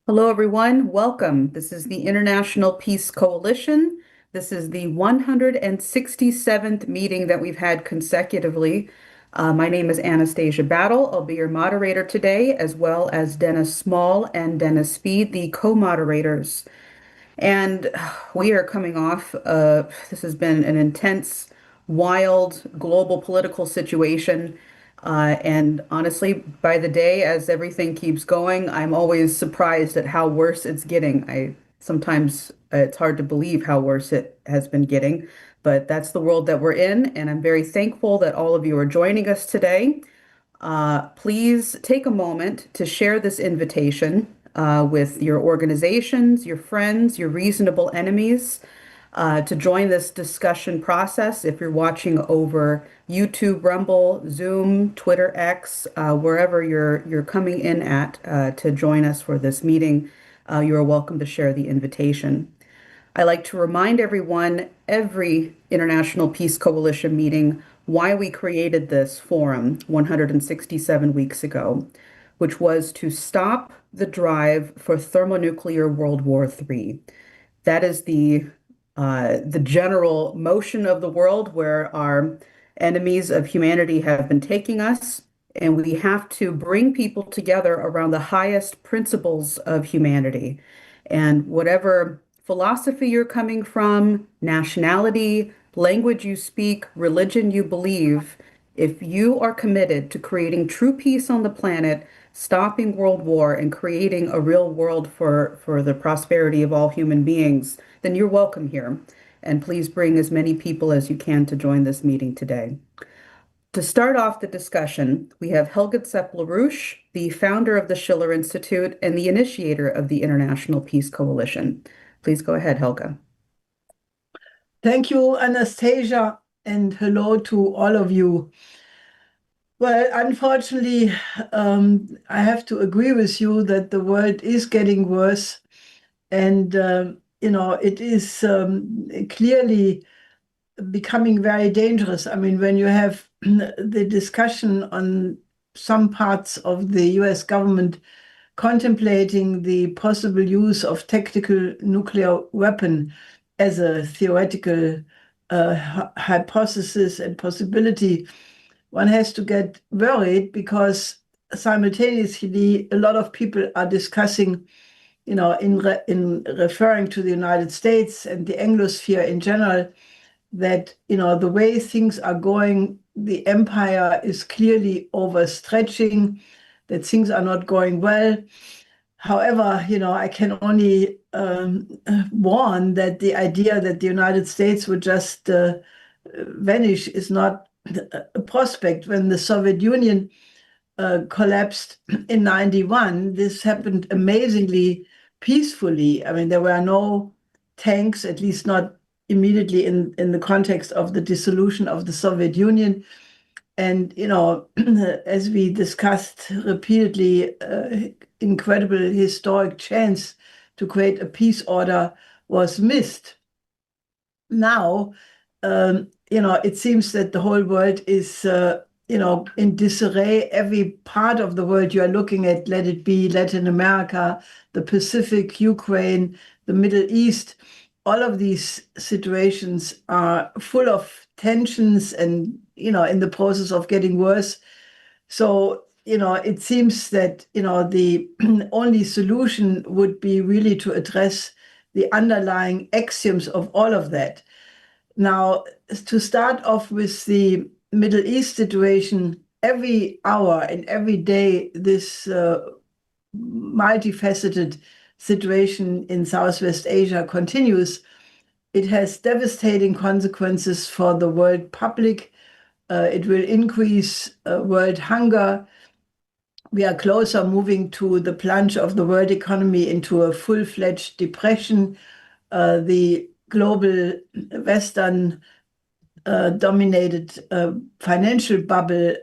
Hello, everyone. Welcome. This is the International Peace Coalition. This is the 167th meeting that we've had consecutively. My name is Anastasia Battle. I'll be your moderator today, as well as Dennis Small and Dennis Speed, the co-moderators. And we are coming off, this has been an intense, wild global political situation. And honestly, by the day, as everything keeps going, I'm always surprised at how worse it's getting. Sometimes it's hard to believe how worse it has been getting, but that's the world that we're in. And I'm very thankful that all of you are joining us today. Please take a moment to share this invitation with your organizations, your friends, your reasonable enemies to join this discussion process. If you're watching over YouTube, Rumble, Zoom, Twitter X, wherever you're coming in at to join us for this meeting, you are welcome to share the invitation. I like to remind everyone, every International Peace Coalition meeting, why we created this forum 167 weeks ago, which was to stop the drive for thermonuclear World War III. That is the general motion of the world where our enemies of humanity have been taking us, and we have to bring people together around the highest principles of humanity. And whatever philosophy you're coming from, nationality, language you speak, religion you believe, if you are committed to creating true peace on the planet, stopping world war, and creating a real world for the prosperity of all human beings, then you're welcome here. And please bring as many people as you can to join this meeting today. To start off the discussion, we have Helga Zepp-LaRouche, the founder of the Schiller Institute and the initiator of the International Peace Coalition. Please go ahead, Helga. Thank you, Anastasia, and hello to all of you. Well, unfortunately, I have to agree with you that the world is getting worse, and it is clearly becoming very dangerous. I mean, when you have the discussion on some parts of the US government contemplating the possible use of tactical nuclear weapon as a theoretical hypothesis and possibility, one has to get worried because simultaneously a lot of people are discussing, in referring to the United States and the Anglosphere in general, that, the way things are going, the empire is clearly overstretching, that things are not going well. However, I can only warn that the idea that the United States would just vanish is not a prospect. When the Soviet Union collapsed in 91, this happened amazingly peacefully. I mean, there were no tanks, at least not immediately in the context of the dissolution of the Soviet Union. And, as we discussed repeatedly, incredible historic chance to create a peace order was missed. Now, it seems that the whole world is, in disarray. Every part of the world you are looking at, let it be Latin America, the Pacific, Ukraine, the Middle East, all of these situations are full of tensions and, in the process of getting worse. So, it seems that, the only solution would be really to address the underlying axioms of all of that. Now, to start off with the Middle East situation, every hour and every day, this multifaceted situation in Southwest Asia continues. It has devastating consequences for the world public. It will increase world hunger. We are closer moving to the plunge of the world economy into a full-fledged depression. The global Western dominated financial bubble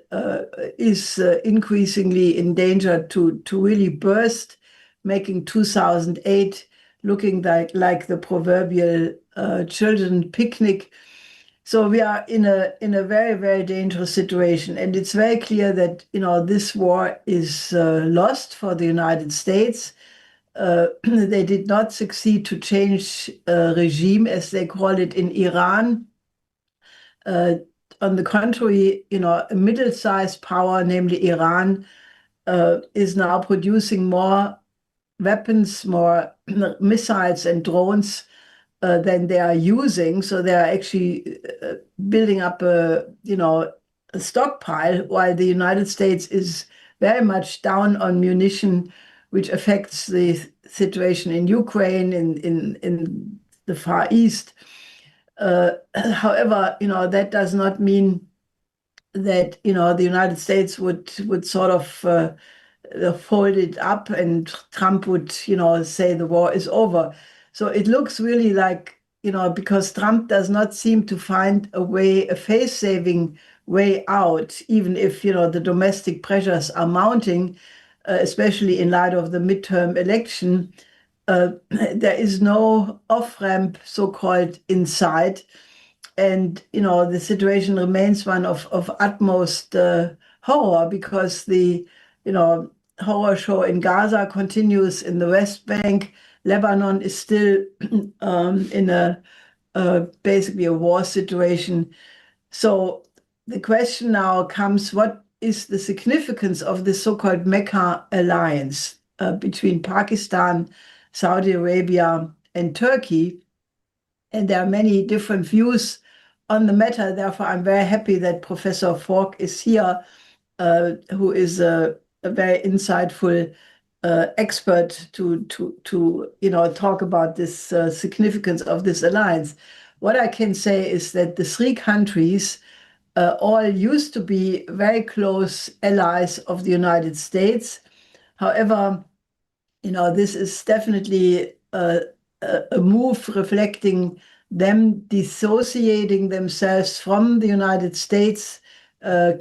is increasingly in danger to really burst, making 2008 looking like the proverbial children picnic. So we are in a very, very dangerous situation. And it's very clear that, this war is lost for the United States. they did not succeed to change regime, as they call it in Iran. On the contrary, a middle-sized power, namely Iran, is now producing more weapons, more missiles and drones than they are using. So they are actually building up a stockpile, while the United States is very much down on munition, which affects the situation in Ukraine, in the Far East. However, that does not mean that the United States would sort of fold it up and Trump would say the war is over. So it looks really like because Trump does not seem to find a face-saving way out, even if the domestic pressures are mounting, especially in light of the midterm election. There is no off-ramp, so-called, in sight. And, the situation remains one of utmost horror, because the, horror show in Gaza continues in the West Bank. Lebanon is still in basically a war situation. So the question now comes, what is the significance of the so-called Mecca alliance between Pakistan, Saudi Arabia, and Turkey? And there are many different views on the matter. Therefore, I'm very happy that Professor Falk is here, who is a very insightful expert to talk about this significance of this alliance. What I can say is that the three countries all used to be very close allies of the United States. However, this is definitely a move reflecting them dissociating themselves from the United States,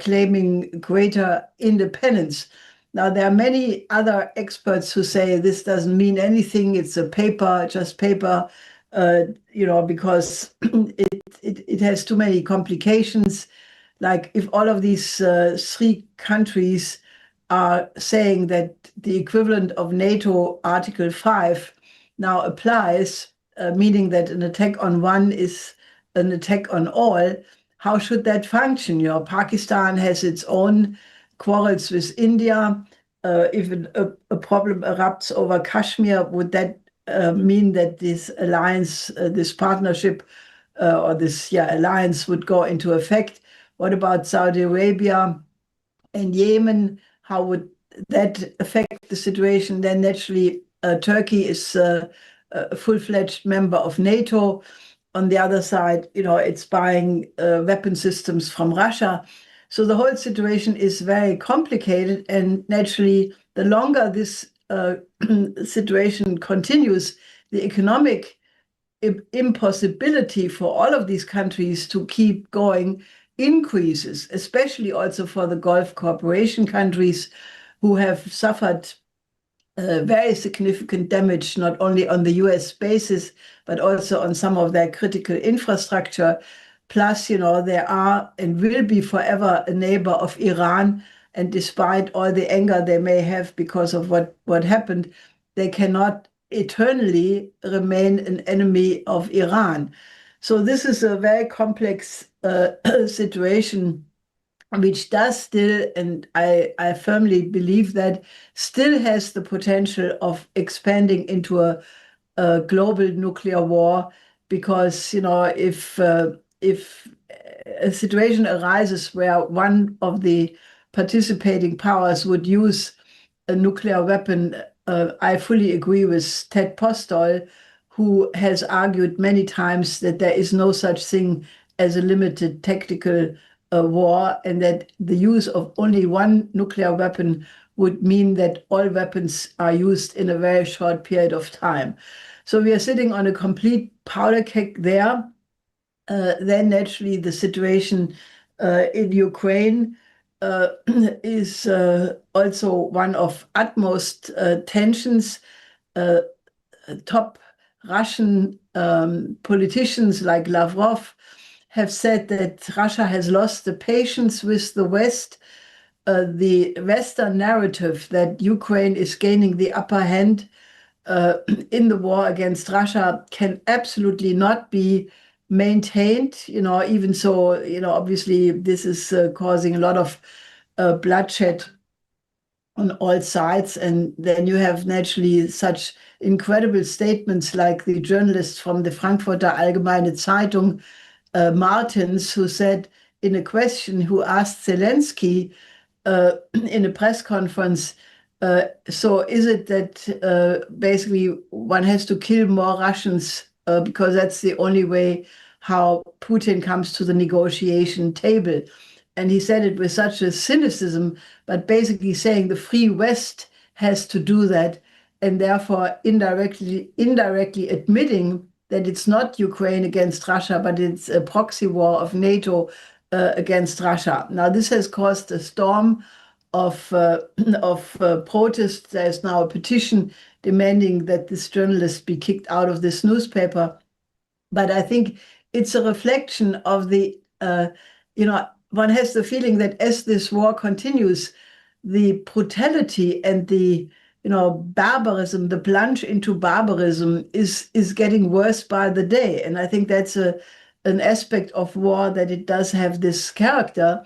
claiming greater independence. Now, there are many other experts who say this doesn't mean anything. It's a paper, just paper, because it has too many complications. Like if all of these three countries are saying that the equivalent of NATO Article 5 now applies, meaning that an attack on one is an attack on all, how should that function? Pakistan has its own quarrels with India. If a problem erupts over Kashmir, would that mean that this alliance, this partnership, or this alliance would go into effect? What about Saudi Arabia and Yemen? How would that affect the situation? Then naturally, Turkey is a full-fledged member of NATO. On the other side, it's buying weapon systems from Russia. So the whole situation is very complicated. And naturally, the longer this situation continues, the economic impossibility for all of these countries to keep going increases, especially also for the Gulf Cooperation countries, who have suffered very significant damage, not only on the US bases, but also on some of their critical infrastructure. Plus, they are and will be forever a neighbor of Iran. And despite all the anger they may have because of what happened, they cannot eternally remain an enemy of Iran. So this is a very complex situation, which does still, and I firmly believe that, still has the potential of expanding into a global nuclear war, because if a situation arises where one of the participating powers would use a nuclear weapon, I fully agree with Ted Postol, who has argued many times that there is no such thing as a limited tactical war, and that the use of only one nuclear weapon would mean that all weapons are used in a very short period of time. So we are sitting on a complete powder keg there. Then naturally the situation in Ukraine is also one of utmost tensions. Top Russian politicians like Lavrov have said that Russia has lost the patience with the West. The Western narrative that Ukraine is gaining the upper hand in the war against Russia can absolutely not be maintained. Even so, obviously this is causing a lot of bloodshed on all sides. And then you have naturally such incredible statements like the journalist from the Frankfurter Allgemeine Zeitung, Martens, who said in a question, who asked Zelensky in a press conference, so is it that basically one has to kill more Russians because that's the only way how Putin comes to the negotiation table? And he said it with such a cynicism, but basically saying the free West has to do that, and therefore indirectly admitting that it's not Ukraine against Russia, but it's a proxy war of NATO against Russia. Now, this has caused a storm of protests. There's now a petition demanding that this journalist be kicked out of this newspaper. But I think it's a reflection of the, one has the feeling that as this war continues, the brutality and the, barbarism, the plunge into barbarism is getting worse by the day. And I think that's an aspect of war, that it does have this character.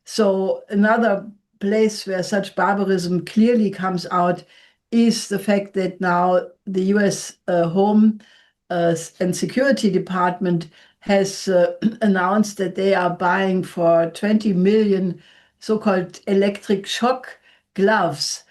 So another place where such barbarism clearly comes out is the fact that now the US Home and Security Department has announced that they are buying for 20 million so-called electric shock gloves.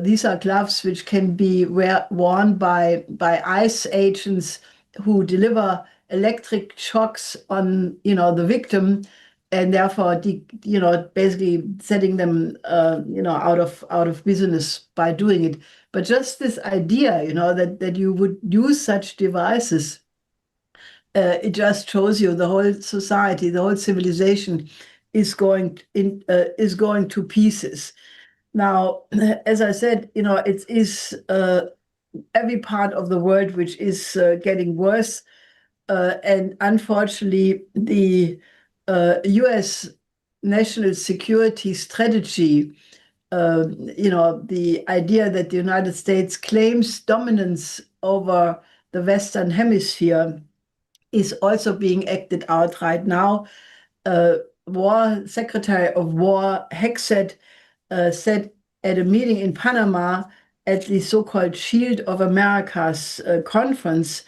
These are gloves which can be worn by ICE agents who deliver electric shocks on, the victim, and therefore, basically setting them, out of business by doing it. But just this idea, that you would use such devices, it just shows you the whole society, the whole civilization is going to pieces. Now, as I said, it is every part of the world which is getting worse, and unfortunately, the U.S. national security strategy, the idea that the United States claims dominance over the Western Hemisphere, is also being acted out right now. Secretary of War Hexet said at a meeting in Panama at the so-called Shield of Americas conference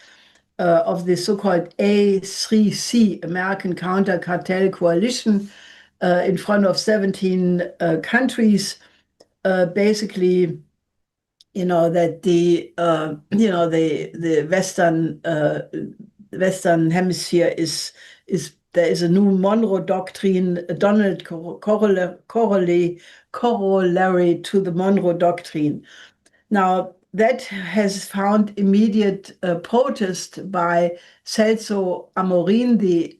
of the so-called A3C, American Counter Cartel Coalition, in front of 17 countries, basically, that the Western Hemisphere is there is a new Monroe Doctrine, a Donald corollary to the Monroe Doctrine. Now, that has found immediate protest by Celso Amorim, the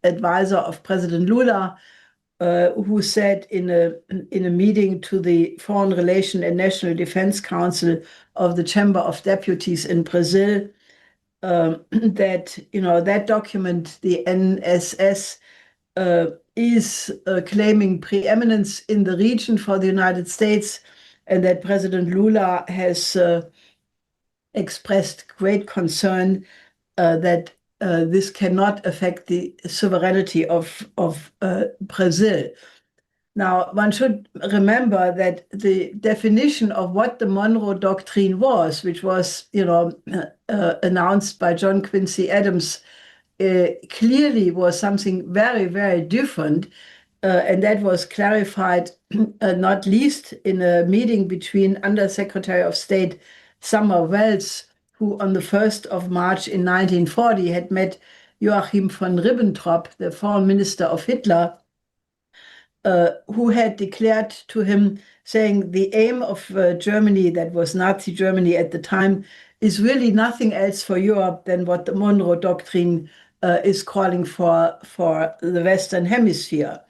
advisor of President Lula, who said in a meeting to the Foreign Relations and National Defense Council of the Chamber of Deputies in Brazil, that that document, the NSS, is claiming preeminence in the region for the United States, and that President Lula has expressed great concern that this cannot affect the sovereignty of Brazil. Now, one should remember that the definition of what the Monroe Doctrine was, which was, announced by John Quincy Adams, clearly was something very, very different. And that was clarified not least in a meeting between Undersecretary of State Summer Welles, who on the 1st of March in 1940 had met Joachim von Ribbentrop, the foreign minister of Hitler, who had declared to him, saying the aim of Germany, that was Nazi Germany at the time, is really nothing else for Europe than what the Monroe Doctrine is calling for the Western Hemisphere.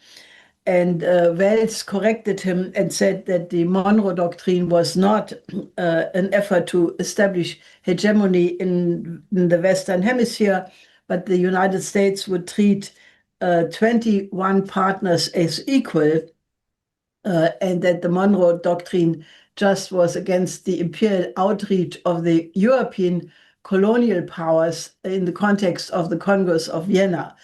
And Welles corrected him and said that the Monroe Doctrine was not an effort to establish hegemony in the Western Hemisphere, but the United States would treat 21 partners as equal, and that the Monroe Doctrine just was against the imperial outreach of the European colonial powers in the context of the Congress of Vienna.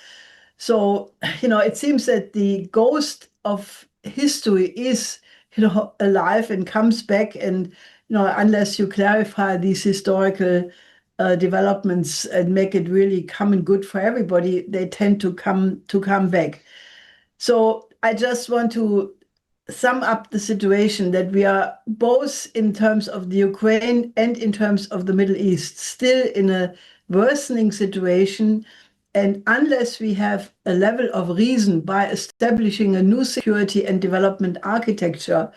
So, it seems that the ghost of history is, alive and comes back. And, unless you clarify these historical developments and make it really common good for everybody, they tend to come back. So I just want to sum up the situation that we are both in terms of the Ukraine and in terms of the Middle East still in a worsening situation. And unless we have a level of reason by establishing a new security and development architecture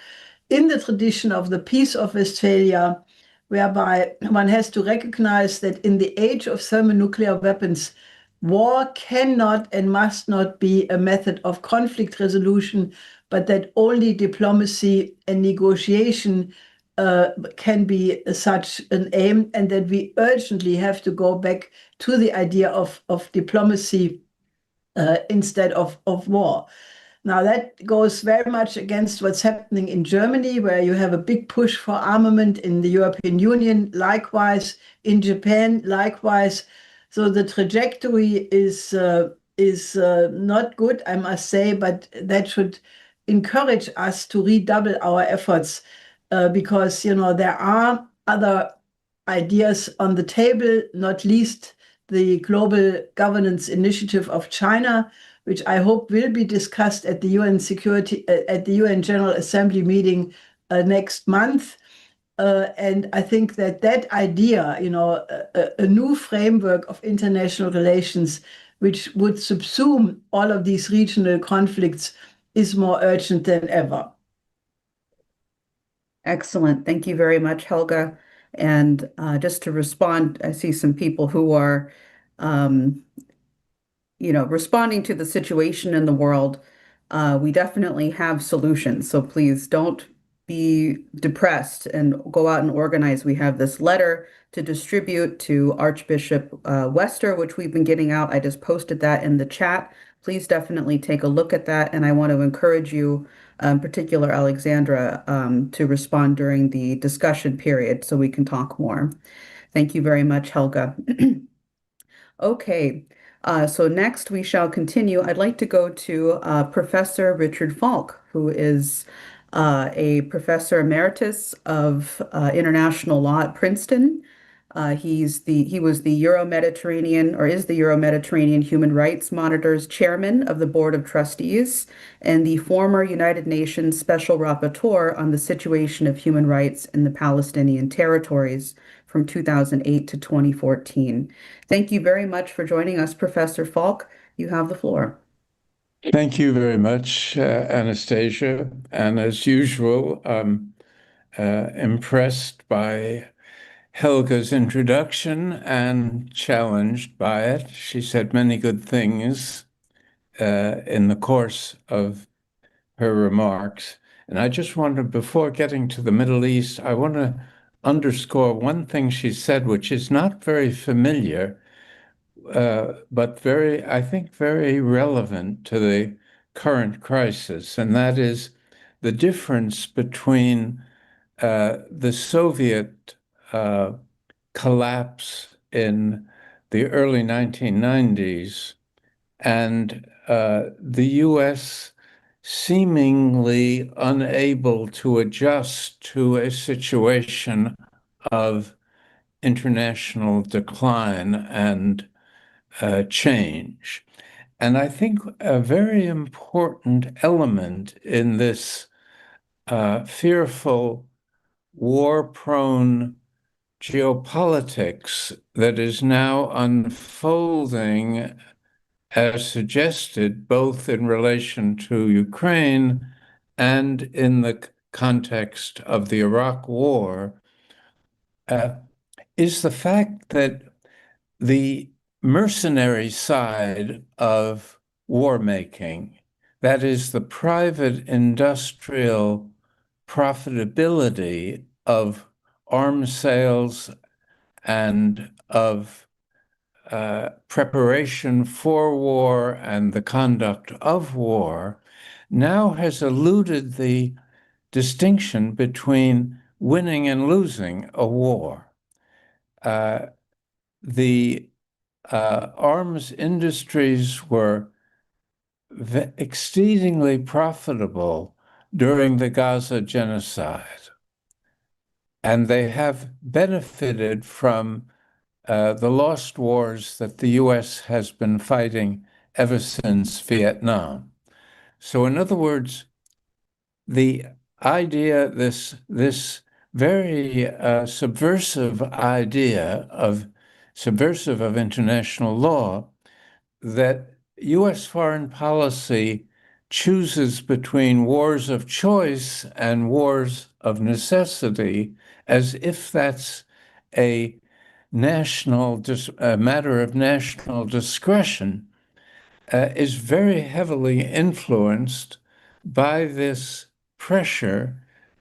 in the tradition of the Peace of Westphalia, whereby one has to recognize that in the age of thermonuclear weapons, war cannot and must not be a method of conflict resolution, but that only diplomacy and negotiation can be such an aim, and that we urgently have to go back to the idea of diplomacy instead of war. Now, that goes very much against what's happening in Germany, where you have a big push for armament, in the European Union, likewise, in Japan, likewise. So the trajectory is not good, I must say, but that should encourage us to redouble our efforts because, there are other ideas on the table, not least the Global Governance Initiative of China, which I hope will be discussed at the UN General Assembly meeting next month. And I think that idea, a new framework of international relations, which would subsume all of these regional conflicts, is more urgent than ever. Excellent. Thank you very much, Helga. And just to respond, I see some people who are, responding to the situation in the world. We definitely have solutions. So please don't be depressed and go out and organize. We have this letter to distribute to Archbishop Wester, which we've been getting out. I just posted that in the chat. Please definitely take a look at that. And I want to encourage you, in particular, Alexandra, to respond during the discussion period so we can talk more. Thank you very much, Helga. Okay, so next we shall continue. I'd like to go to Professor Richard Falk, who is a professor emeritus of international law at Princeton. He was the Euro-Mediterranean, or is the Euro-Mediterranean Human Rights Monitor's chairman of the Board of Trustees and the former United Nations Special Rapporteur on the situation of human rights in the Palestinian territories from 2008 to 2014. Thank you very much for joining us, Professor Falk. You have the floor. Thank you very much, Anastasia. And as usual, I'm impressed by Helga's introduction and challenged by it. She said many good things in the course of her remarks. And I just wanted, before getting to the Middle East, I want to underscore one thing she said, which is not very familiar, but I think very relevant to the current crisis. And that is the difference between the Soviet collapse in the early 1990s and the US seemingly unable to adjust to a situation of international decline and change. And I think a very important element in this fearful, war-prone geopolitics that is now unfolding, as suggested, both in relation to Ukraine and in the context of the Iraq War, is the fact that the mercenary side of war making, that is the private industrial profitability of arms sales and of preparation for war and the conduct of war, now has eluded the distinction between winning and losing a war. The arms industries were exceedingly profitable during the Gaza genocide, and they have benefited from the lost wars that the US has been fighting ever since Vietnam. So in other words, the idea, this very subversive idea of international law, that US foreign policy chooses between wars of choice and wars of necessity, as if that's a matter of national discretion, is very heavily influenced by this pressure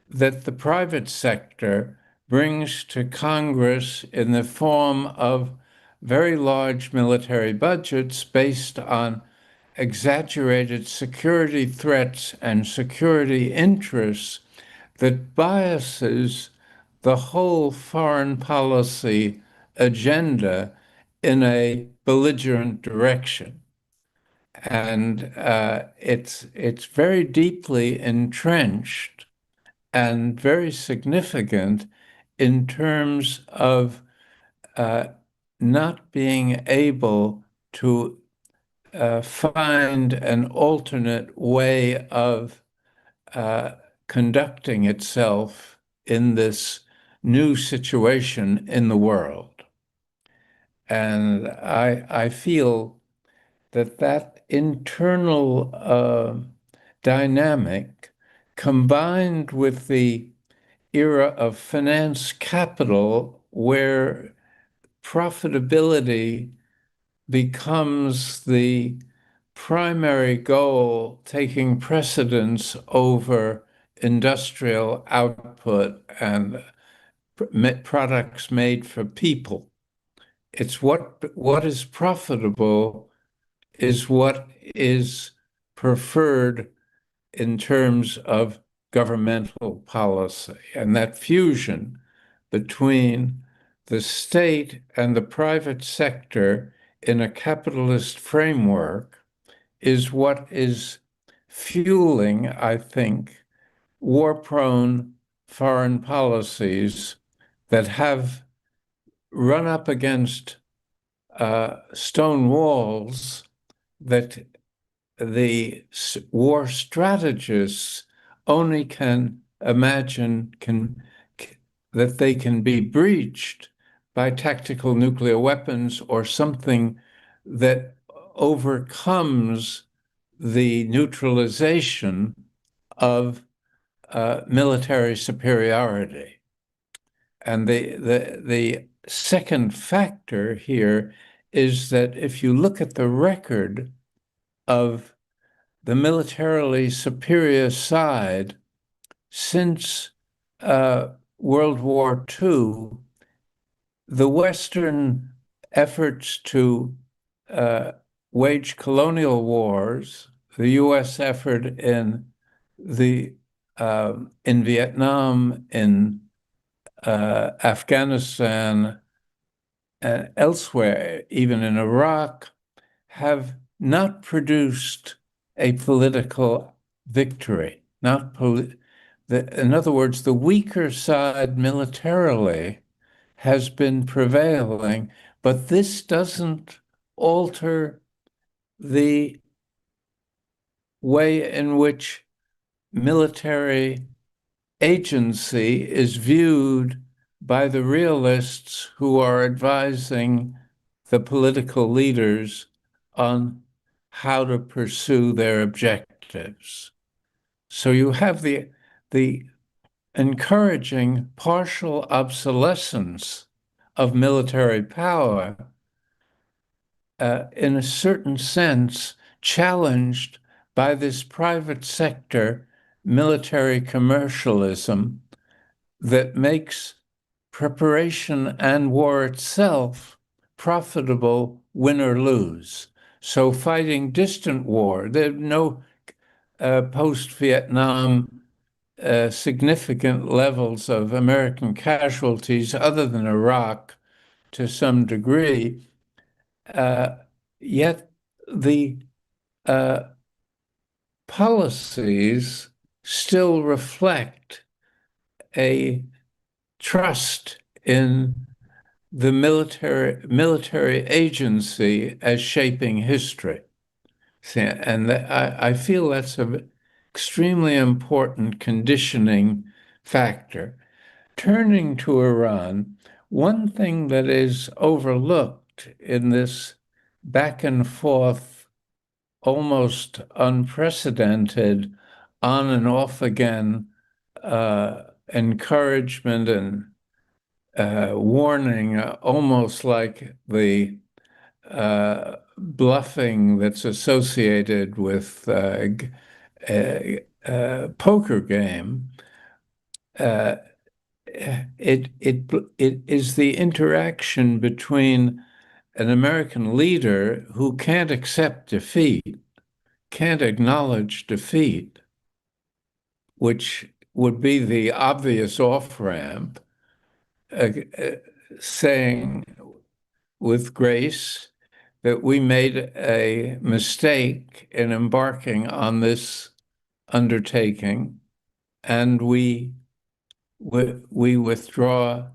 that the private sector brings to Congress in the form of very large military budgets based on exaggerated security threats and security interests that biases the whole foreign policy agenda in a belligerent direction. And it's very deeply entrenched and very significant in terms of not being able to find an alternate way of conducting itself in this new situation in the world. And I feel that internal dynamic, combined with the era of finance capital, where profitability becomes the primary goal, taking precedence over industrial output and products made for people. It's what is profitable is what is preferred in terms of governmental policy. And that fusion between the state and the private sector in a capitalist framework is what is fueling, I think, war-prone foreign policies that have run up against stone walls that the war strategists only can imagine that they can be breached by tactical nuclear weapons or something that overcomes the neutralization of military superiority. And the second factor here is that if you look at the record of the militarily superior side since World War II, the Western efforts to wage colonial wars, the US effort in Vietnam, in Afghanistan, and elsewhere, even in Iraq, have not produced a political victory. In other words, the weaker side militarily has been prevailing, but this doesn't alter the way in which military agency is viewed by the realists who are advising the political leaders on how to pursue their objectives. So you have the encouraging partial obsolescence of military power, in a certain sense, challenged by this private sector military commercialism that makes preparation and war itself profitable, win or lose. So fighting distant war, there's no post-Vietnam significant levels of American casualties, other than Iraq, to some degree. Yet the policies still reflect a trust in the military agency as shaping history. And I feel that's an extremely important conditioning factor. Turning to Iran, one thing that is overlooked in this back and forth, almost unprecedented, on and off again encouragement and warning, almost like the bluffing that's associated with a poker game. It is the interaction between an American leader who can't accept defeat, can't acknowledge defeat, which would be the obvious off-ramp, saying with grace that we made a mistake in embarking on this undertaking, and we withdraw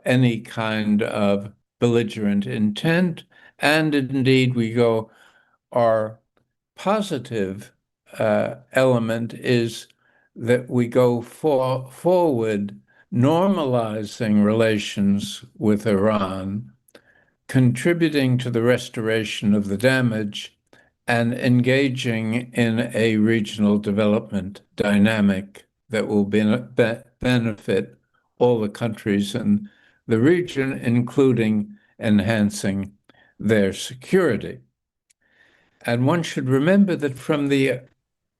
any kind of belligerent intent, and indeed we go, our positive element is that we go forward normalizing relations with Iran, contributing to the restoration of the damage, and engaging in a regional development dynamic that will benefit all the countries in the region, including enhancing their security. And one should remember that from the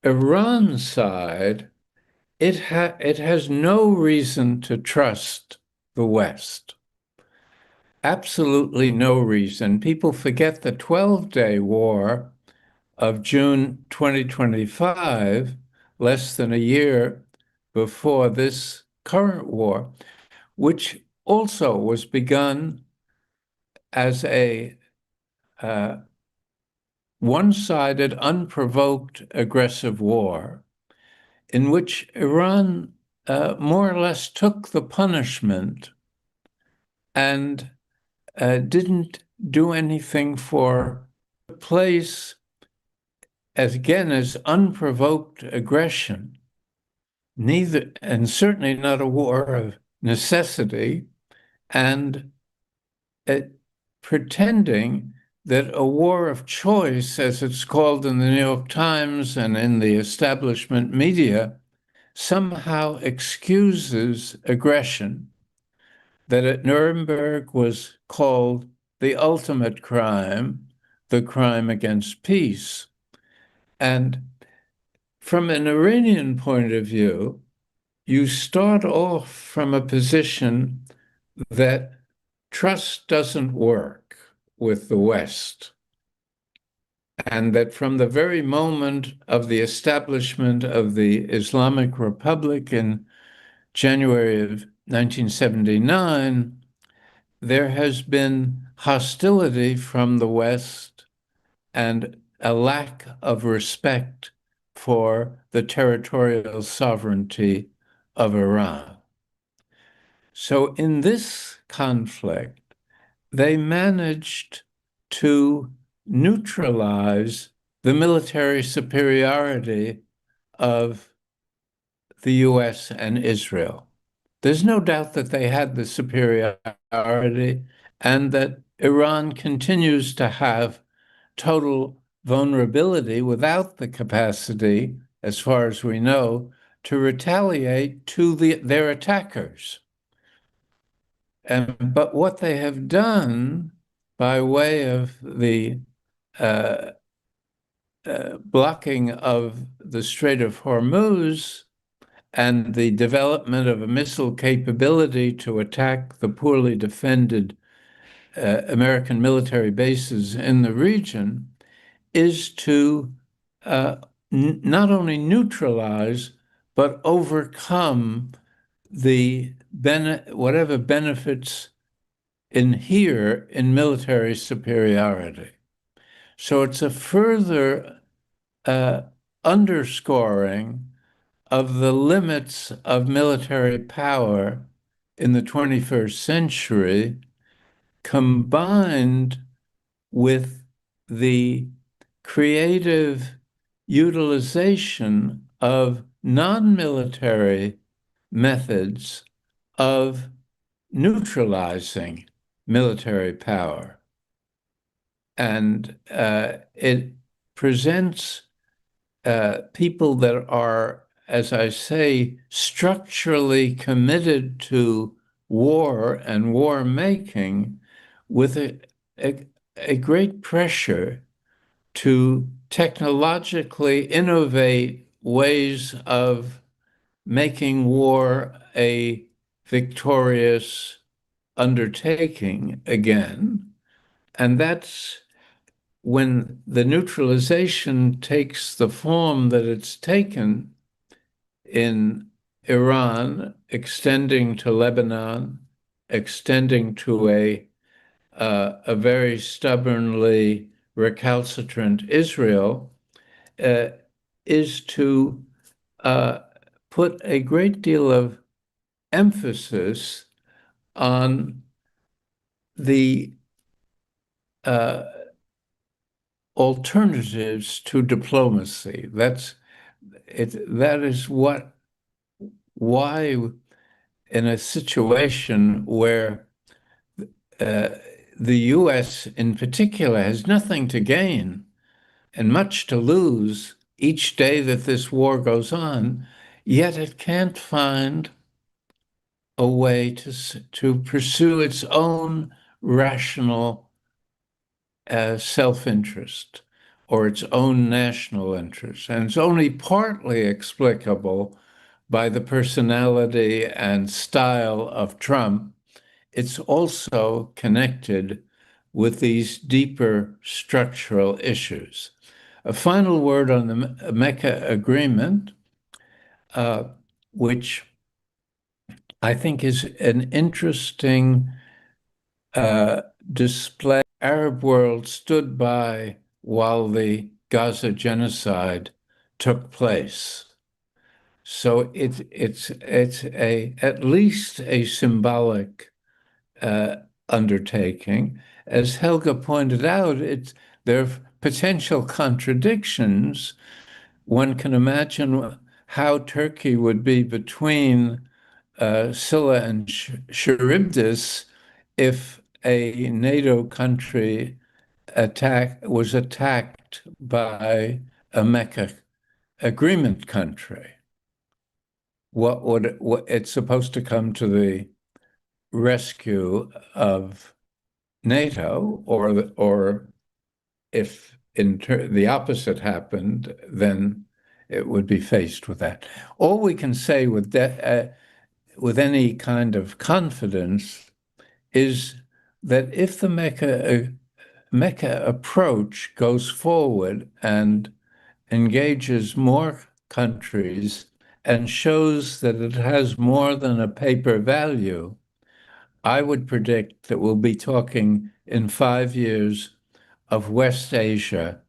Iran side, it has no reason to trust the West. Absolutely no reason. People forget the 12-day war of June 2025, less than a year before this current war, which also was begun as a one-sided, unprovoked, aggressive war in which Iran more or less took the punishment and didn't do anything for place as unprovoked aggression, neither, and certainly not a war of necessity, and pretending that a war of choice, as it's called in the New York Times and in the establishment media, somehow excuses aggression, that at Nuremberg was called the ultimate crime, the crime against peace. And from an Iranian point of view, you start off from a position that trust doesn't work with the West, and that from the very moment of the establishment of the Islamic Republic in January of 1979, there has been hostility from the West and a lack of respect for the territorial sovereignty of Iran. So in this conflict, they managed to neutralize the military superiority of the US and Israel. There's no doubt that they had the superiority and that Iran continues to have total vulnerability without the capacity, as far as we know, to retaliate to their attackers. But what they have done by way of the blocking of the Strait of Hormuz and the development of a missile capability to attack the poorly defended American military bases in the region is to not only neutralize, but overcome whatever benefits inhere in military superiority. So it's a further underscoring of the limits of military power in the 21st century, combined with the creative utilization of non-military methods of neutralizing military power. And it presents people that are, as I say, structurally committed to war and war making with a great pressure to technologically innovate ways of making war a victorious undertaking again. And that's when the neutralization takes the form that it's taken in Iran, extending to Lebanon, extending to a very stubbornly recalcitrant Israel, is to put a great deal of emphasis on the alternatives to diplomacy. That is why in a situation where the US in particular has nothing to gain and much to lose each day that this war goes on, yet it can't find a way to pursue its own rational self-interest or its own national interest. And it's only partly explicable by the personality and style of Trump. It's also connected with these deeper structural issues. A final word on the Mecca Agreement, which I think is an interesting display. Arab world stood by while the Gaza genocide took place. So it's at least a symbolic undertaking. As Helga pointed out, there are potential contradictions. One can imagine how Turkey would be between Scylla and Charybdis if a NATO country was attacked by a Mecca Agreement country. It's supposed to come to the rescue of NATO, or if the opposite happened, then it would be faced with that. All we can say with any kind of confidence is that if the Mecca approach goes forward and engages more countries and shows that it has more than a paper value, I would predict that we'll be talking in 5 years of West Asia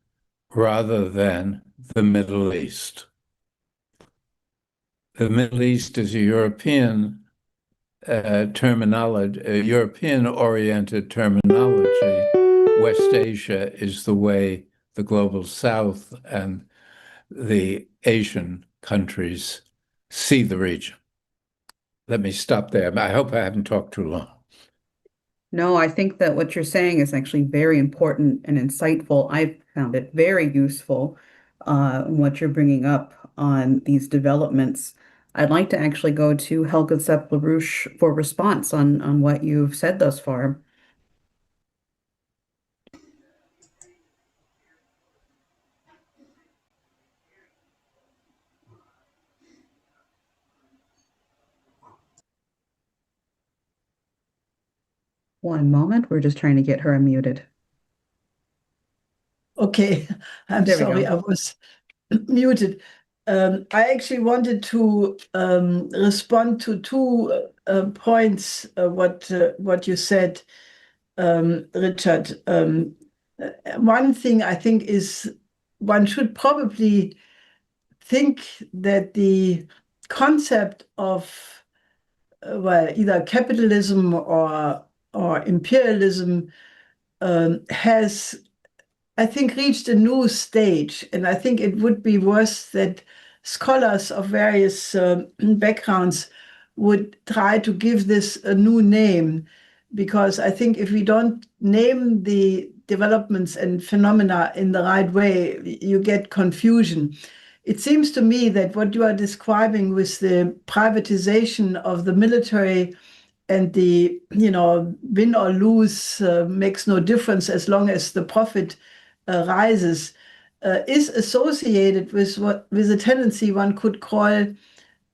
rather than the Middle East. The Middle East is a European terminology, a European-oriented terminology. West Asia is the way the global South and the Asian countries see the region. Let me stop there. I hope I haven't talked too long. No, I think that what you're saying is actually very important and insightful. I found it very useful, what you're bringing up on these developments. I'd like to actually go to Helga Zepp-LaRouche for response on what you've said thus far. One moment, we're just trying to get her unmuted. Okay, I'm There we sorry, go. I was muted. I actually wanted to respond to two points, what you said, Richard. One thing I think is one should probably think that the concept of well, either capitalism or imperialism has, I think, reached a new stage, and I think it would be worse that scholars of various backgrounds would try to give this a new name, because I think if we don't name the developments and phenomena in the right way, you get confusion. It seems to me that what you are describing with the privatization of the military and the, win or lose makes no difference as long as the profit rises, is associated with with a tendency one could call,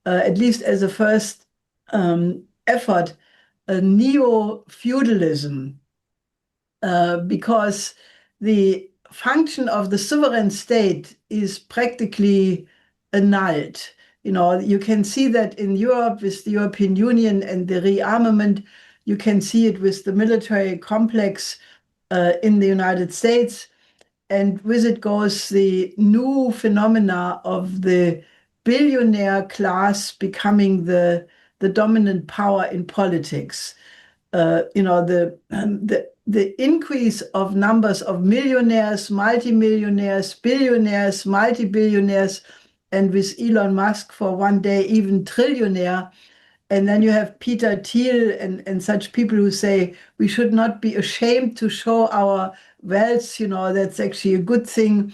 at least as a first effort, a neo-feudalism, because the function of the sovereign state is practically annulled. You can see that in Europe with the European Union and the rearmament. You can see it with the military complex in the United States. And with it goes the new phenomena of the billionaire class becoming the dominant power in politics. The increase of numbers of millionaires, multimillionaires, billionaires, multi-billionaires, and with Elon Musk for one day, even trillionaire. And then you have Peter Thiel and such people who say we should not be ashamed to show our wealth, that's actually a good thing.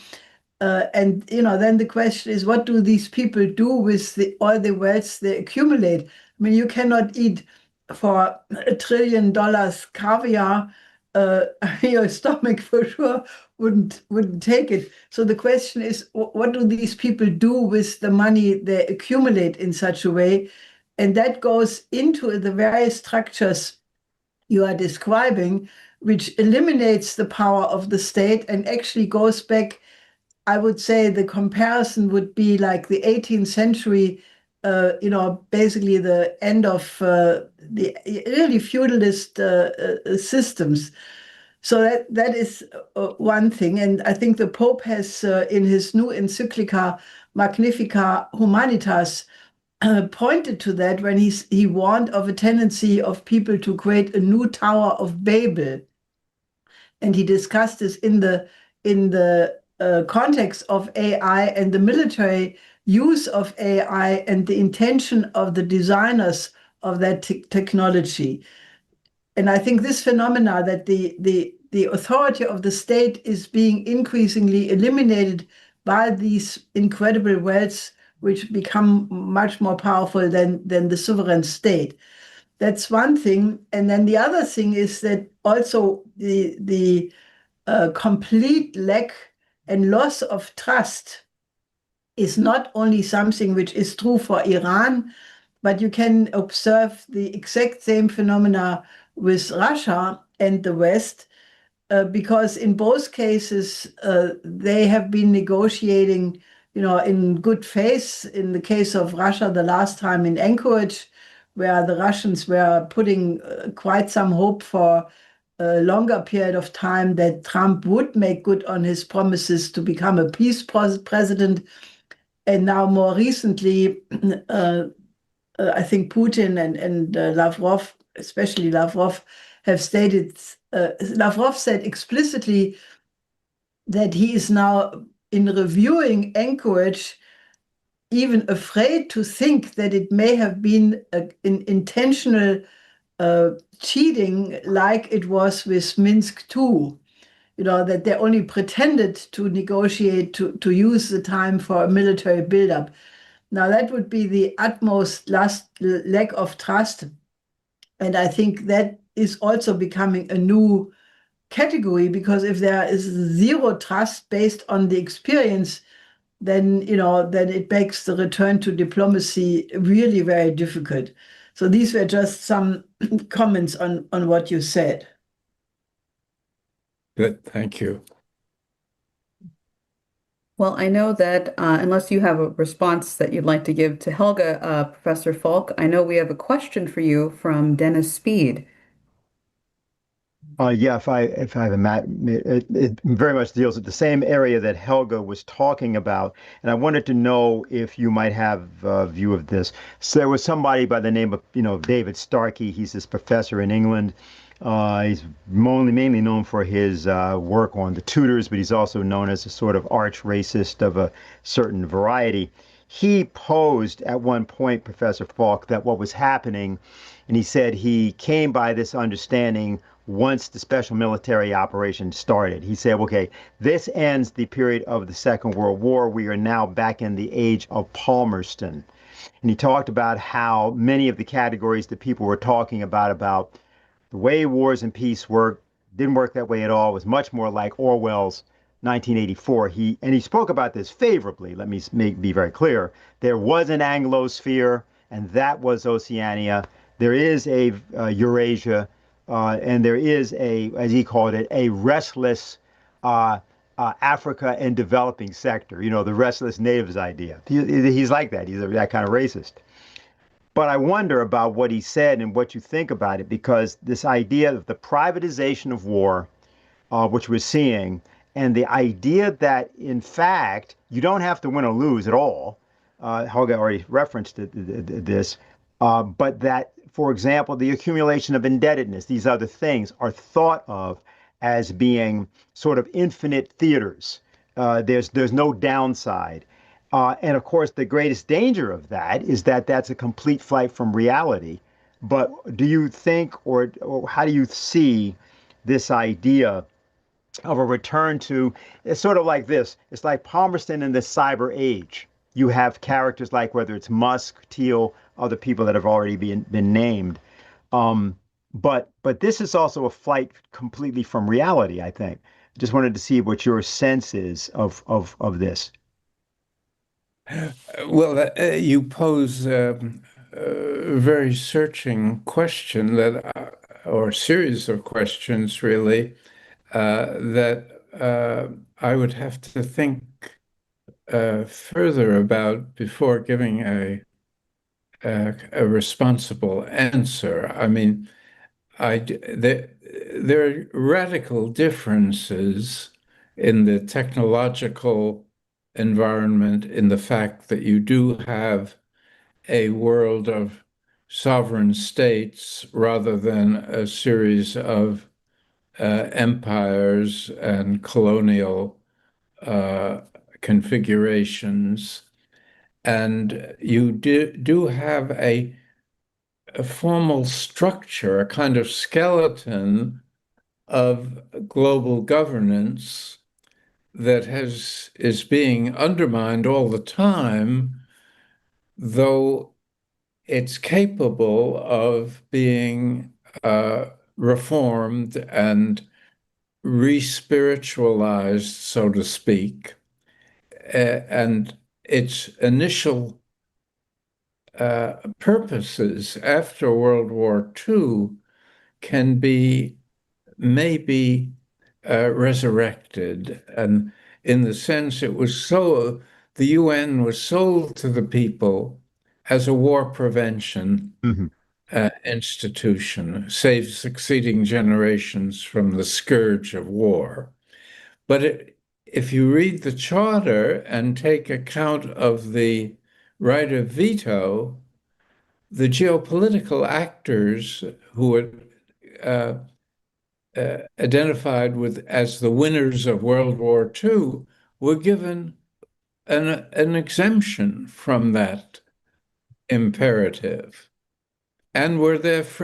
And then the question is, what do these people do with all the wealth they accumulate? I mean, you cannot eat for $1 trillion caviar. Your stomach for sure wouldn't take it. So the question is, what do these people do with the money they accumulate in such a way? And that goes into the various structures you are describing, which eliminates the power of the state and actually goes back. I would say the comparison would be like the 18th century, basically the end of the really feudalist systems. So that is one thing. And I think the Pope has, in his new encyclica, Magnificat Humanitas, pointed to that when he warned of a tendency of people to create a new Tower of Babel. And he discussed this in the context of AI and the military use of AI and the intention of the designers of that technology. And I think this phenomena that the authority of the state is being increasingly eliminated by these incredible wealths, which become much more powerful than the sovereign state. That's one thing. And then the other thing is that also the complete lack and loss of trust is not only something which is true for Iran, but you can observe the exact same phenomena with Russia and the West, because in both cases, they have been negotiating in good faith. In the case of Russia, the last time in Anchorage, where the Russians were putting quite some hope for a longer period of time that Trump would make good on his promises to become a peace president. And now more recently, I think Putin and Lavrov, especially Lavrov, have stated, Lavrov said explicitly that he is now, in reviewing Anchorage, even afraid to think that it may have been an intentional cheating like it was with Minsk II, that they only pretended to negotiate, to use the time for a military buildup. Now, that would be the utmost lack of trust. And I think that is also becoming a new category, because if there is zero trust based on the experience, then it makes the return to diplomacy really very difficult. So these were just some comments on what you said. Good, thank you. Well, I know that unless you have a response that you'd like to give to Helga, Professor Falk, I know we have a question for you from Dennis Speed. Yeah, if I have it very much deals with the same area that Helga was talking about, and I wanted to know if you might have a view of this. So there was somebody by the name of David Starkey. He's this professor in England. He's mainly known for his work on the Tudors, but he's also known as a sort of arch racist of a certain variety. He posed at one point, Professor Falk, that what was happening, and he said he came by this understanding once the special military operation started. He said, okay, this ends the period of the Second World War. We are now back in the age of Palmerston. And he talked about how many of the categories that people were talking about the way wars and peace work didn't work that way at all. It was much more like Orwell's 1984. He spoke about this favorably. Let me be very clear. There was an Anglosphere, and that was Oceania. There is a Eurasia, and there is as he called it, a restless Africa and developing sector. The restless natives idea. He's like that. He's that kind of racist. But I wonder about what he said and what you think about it, because this idea of the privatization of war, which we're seeing, and the idea that, in fact, you don't have to win or lose at all. Helga already referenced this, but that, for example, the accumulation of indebtedness, these other things are thought of as being sort of infinite theaters. There's no downside. And of course, the greatest danger of that is that that's a complete flight from reality. But do you think, or how do you see this idea of a return to, it's sort of like this. It's like Palmerston in the cyber age. You have characters like, whether it's Musk, Thiel, other people that have already been named. But this is also a flight completely from reality, I think. Just wanted to see what your sense is of this. Well, you pose a very searching question or series of questions, really, that I would have to think further about before giving a responsible answer. I mean, there are radical differences in the technological environment, in the fact that you do have a world of sovereign states rather than a series of empires and colonial configurations. And you do have a formal structure, a kind of skeleton of global governance that is being undermined all the time, though it's capable of being reformed and re-spiritualized, so to speak. And its initial purposes after World War II can be maybe resurrected. And in the sense the UN was sold to the people as a war prevention institution, save succeeding generations from the scourge of war. But if you read the charter and take account of the right of veto, the geopolitical actors who are identified as the winners of World War II were given an exemption from that imperative, and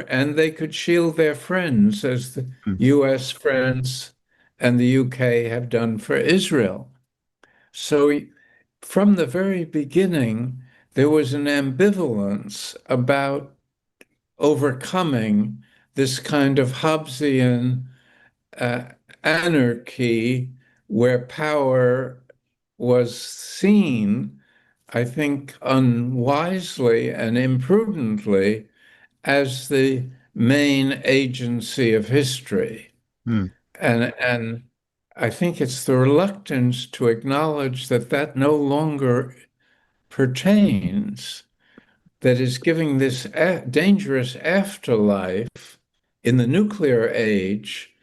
and they could shield their friends, as the U.S., France, and the U.K. have done for Israel. So from the very beginning, there was an ambivalence about overcoming this kind of Hobbesian anarchy where power was seen, I think, unwisely and imprudently as the main agency of history. And I think it's the reluctance to acknowledge that that no longer pertains that is giving this dangerous afterlife in the nuclear age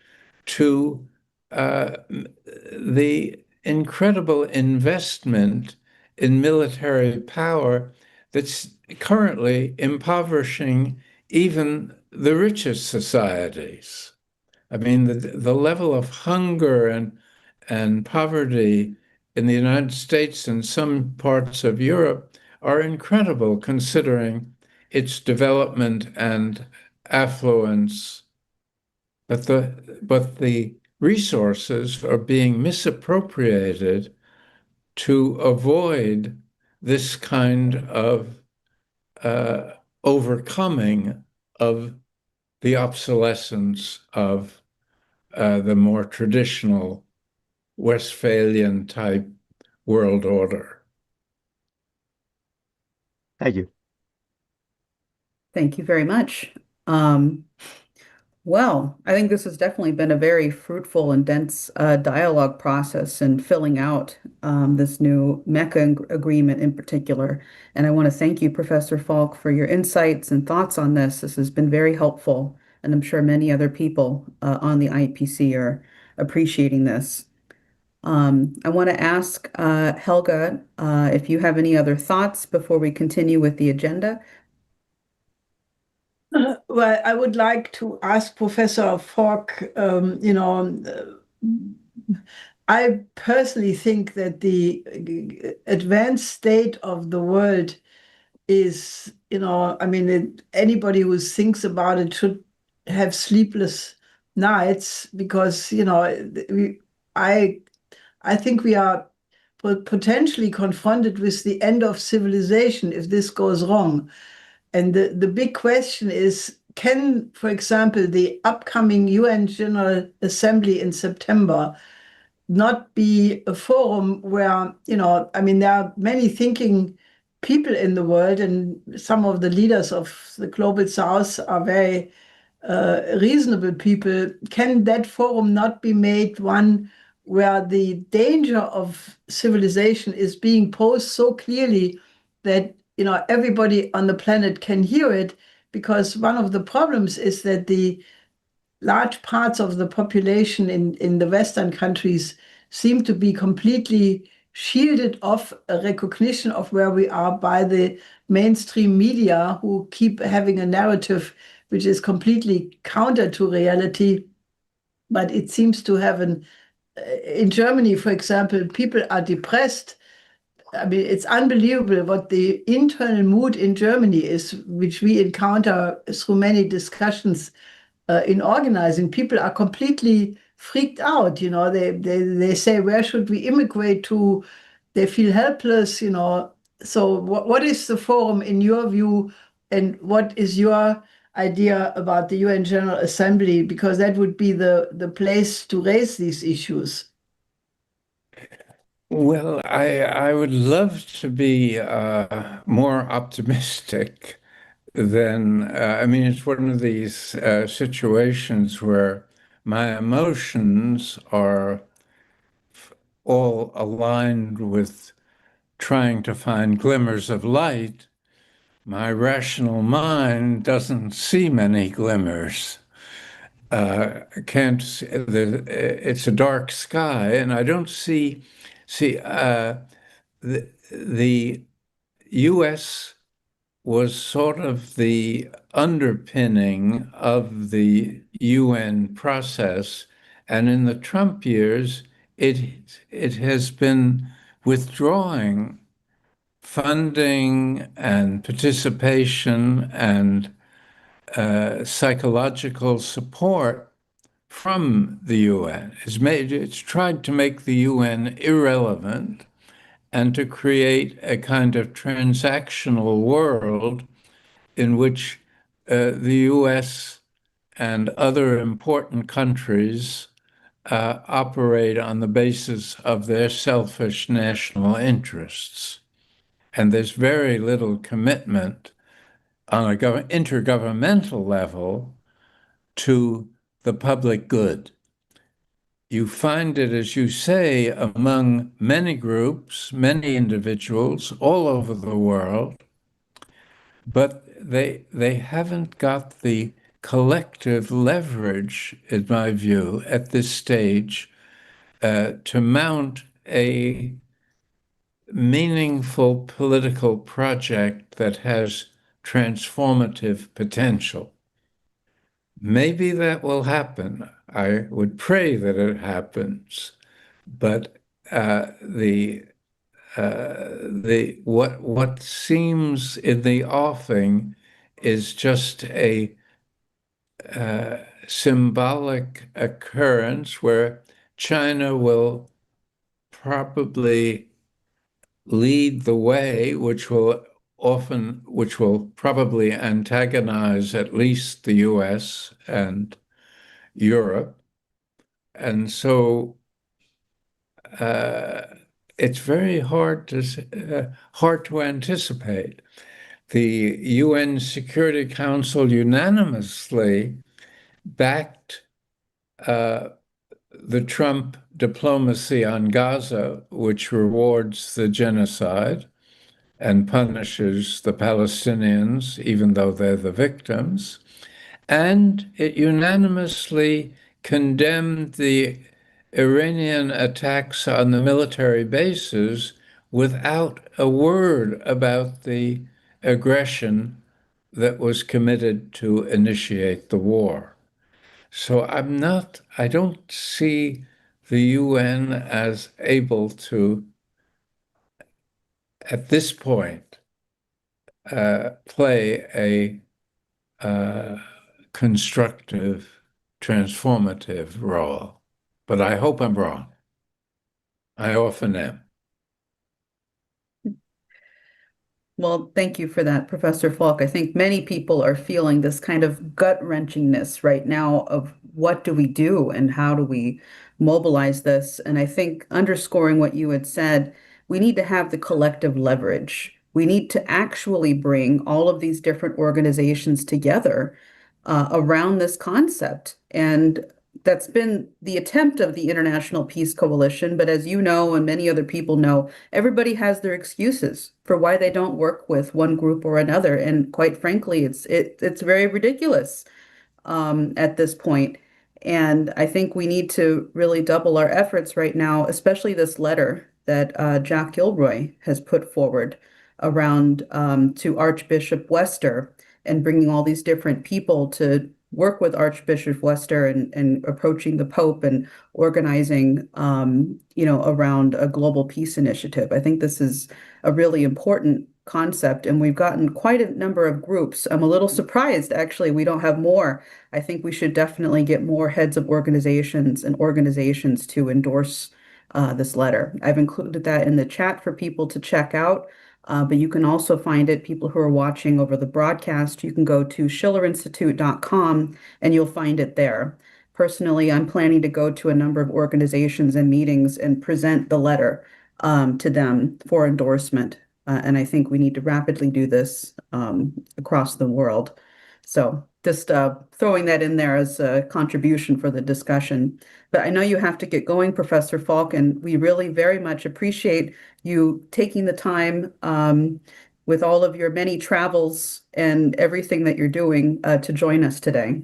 to the incredible investment in military power that's currently impoverishing even the richest societies. I mean, the level of hunger and poverty in the United States and some parts of Europe are incredible considering its development and affluence. But the resources are being misappropriated to avoid this kind of overcoming of the obsolescence of the more traditional Westphalian type world order. Thank you. Thank you very much. Well, I think this has definitely been a very fruitful and dense dialogue process in filling out this new Mecca agreement in particular. And I want to thank you, Professor Falk, for your insights and thoughts on this. This has been very helpful, and I'm sure many other people on the IPC are appreciating this. I want to ask Helga if you have any other thoughts before we continue with the agenda. Well, I would like to ask Professor Falk, I personally think that the advanced state of the world is, I mean, anybody who thinks about it should have sleepless nights because, I think we are potentially confronted with the end of civilization if this goes wrong. And the big question is, can, for example, the upcoming UN General Assembly in September not be a forum where, I mean, there are many thinking people in the world, and some of the leaders of the Global South are very reasonable people. Can that forum not be made one where the danger of civilization is being posed so clearly that everybody on the planet can hear it? Because one of the problems is that the large parts of the population in the Western countries seem to be completely shielded off a recognition of where we are by the mainstream media, who keep having a narrative which is completely counter to reality. But it seems to have in Germany, for example, people are depressed. I mean, it's unbelievable what the internal mood in Germany is, which we encounter through many discussions in organizing. People are completely freaked out. They say, where should we immigrate to? They feel helpless. So what is the forum in your view, and what is your idea about the UN General Assembly? Because that would be the place to raise these issues. Well, I would love to be more optimistic than, I mean, it's one of these situations where my emotions are all aligned with trying to find glimmers of light. My rational mind doesn't see many glimmers. Can't see, it's a dark sky, and I don't see the U.S. was sort of the underpinning of the UN process, and in the Trump years, it has been withdrawing funding and participation and psychological support from the UN. It's tried to make the UN irrelevant and to create a kind of transactional world in which the US and other important countries operate on the basis of their selfish national interests. And there's very little commitment on an intergovernmental level to the public good. you find it, as you say, among many groups, many individuals all over the world, but they haven't got the collective leverage, in my view, at this stage, to mount a meaningful political project that has transformative potential. Maybe that will happen. I would pray that it happens, but what seems in the offing is just a symbolic occurrence where China will probably lead the way, which will probably antagonize at least the US and Europe. And so it's very hard to anticipate. The UN Security Council unanimously backed the Trump diplomacy on Gaza, which rewards the genocide and punishes the Palestinians, even though they're the victims. And it unanimously condemned the Iranian attacks on the military bases without a word about the aggression that was committed to initiate the war. So I don't see the UN as able to, at this point, play a constructive, transformative role. But I hope I'm wrong. I often am. Well, thank you for that, Professor Falk. I think many people are feeling this kind of gut-wrenchingness right now of what do we do and how do we mobilize this? And I think underscoring what you had said, we need to have the collective leverage. We need to actually bring all of these different organizations together around this concept. And that's been the attempt of the International Peace Coalition. But as you know, and many other people know, everybody has their excuses for why they don't work with one group or another. And quite frankly, it's very ridiculous at this point. And I think we need to really double our efforts right now, especially this letter that Jack Gilroy has put forward around to Archbishop Wester and bringing all these different people to work with Archbishop Wester and approaching the Pope and organizing, around a global peace initiative. I think this is a really important concept, and we've gotten quite a number of groups. I'm a little surprised, actually, we don't have more. I think we should definitely get more heads of organizations to endorse this letter. I've included that in the chat for people to check out. But you can also find it, people who are watching over the broadcast, you can go to schillerinstitute.com and you'll find it there. Personally, I'm planning to go to a number of organizations and meetings and present the letter to them for endorsement. And I think we need to rapidly do this across the world. So just throwing that in there as a contribution for the discussion. But I know you have to get going, Professor Falk, and we really very much appreciate you taking the time with all of your many travels and everything that you're doing to join us today.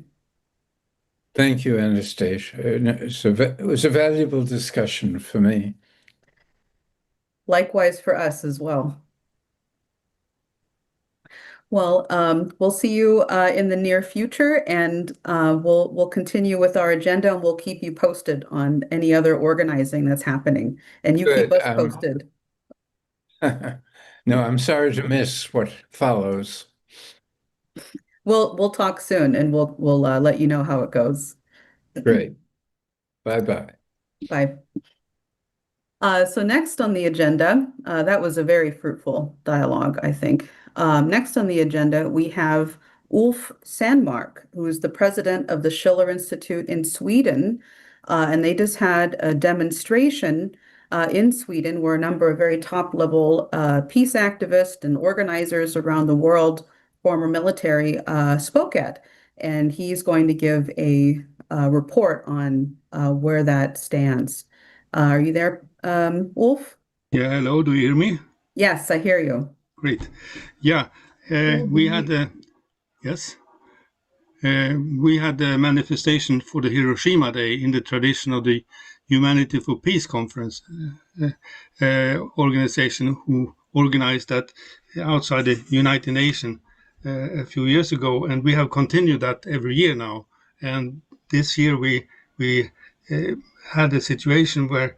Thank you, Anastasia. It was a valuable discussion for me. Likewise for us as well. Well, we'll see you in the near future, and we'll continue with our agenda, and we'll keep you posted on any other organizing that's happening, and you keep us posted. No, I'm sorry to miss what follows. We'll talk soon, and we'll let you know how it goes. Great. Bye-bye. Bye. So next on the agenda, that was a very fruitful dialogue, I think. Next on the agenda, we have Ulf Sandmark, who is the president of the Schiller Institute in Sweden. And they just had a demonstration in Sweden where a number of very top-level peace activists and organizers around the world, former military, spoke at. And he's going to give a report on where that stands. Are you there, Wolf? Yeah, hello, do you hear me? Yes, I hear you. Great. Yeah, we had yes, we had a manifestation for the Hiroshima Day in the tradition of the Humanity for Peace Conference organization, who organized that outside the United Nations a few years ago, and we have continued that every year now. And this year we had a situation where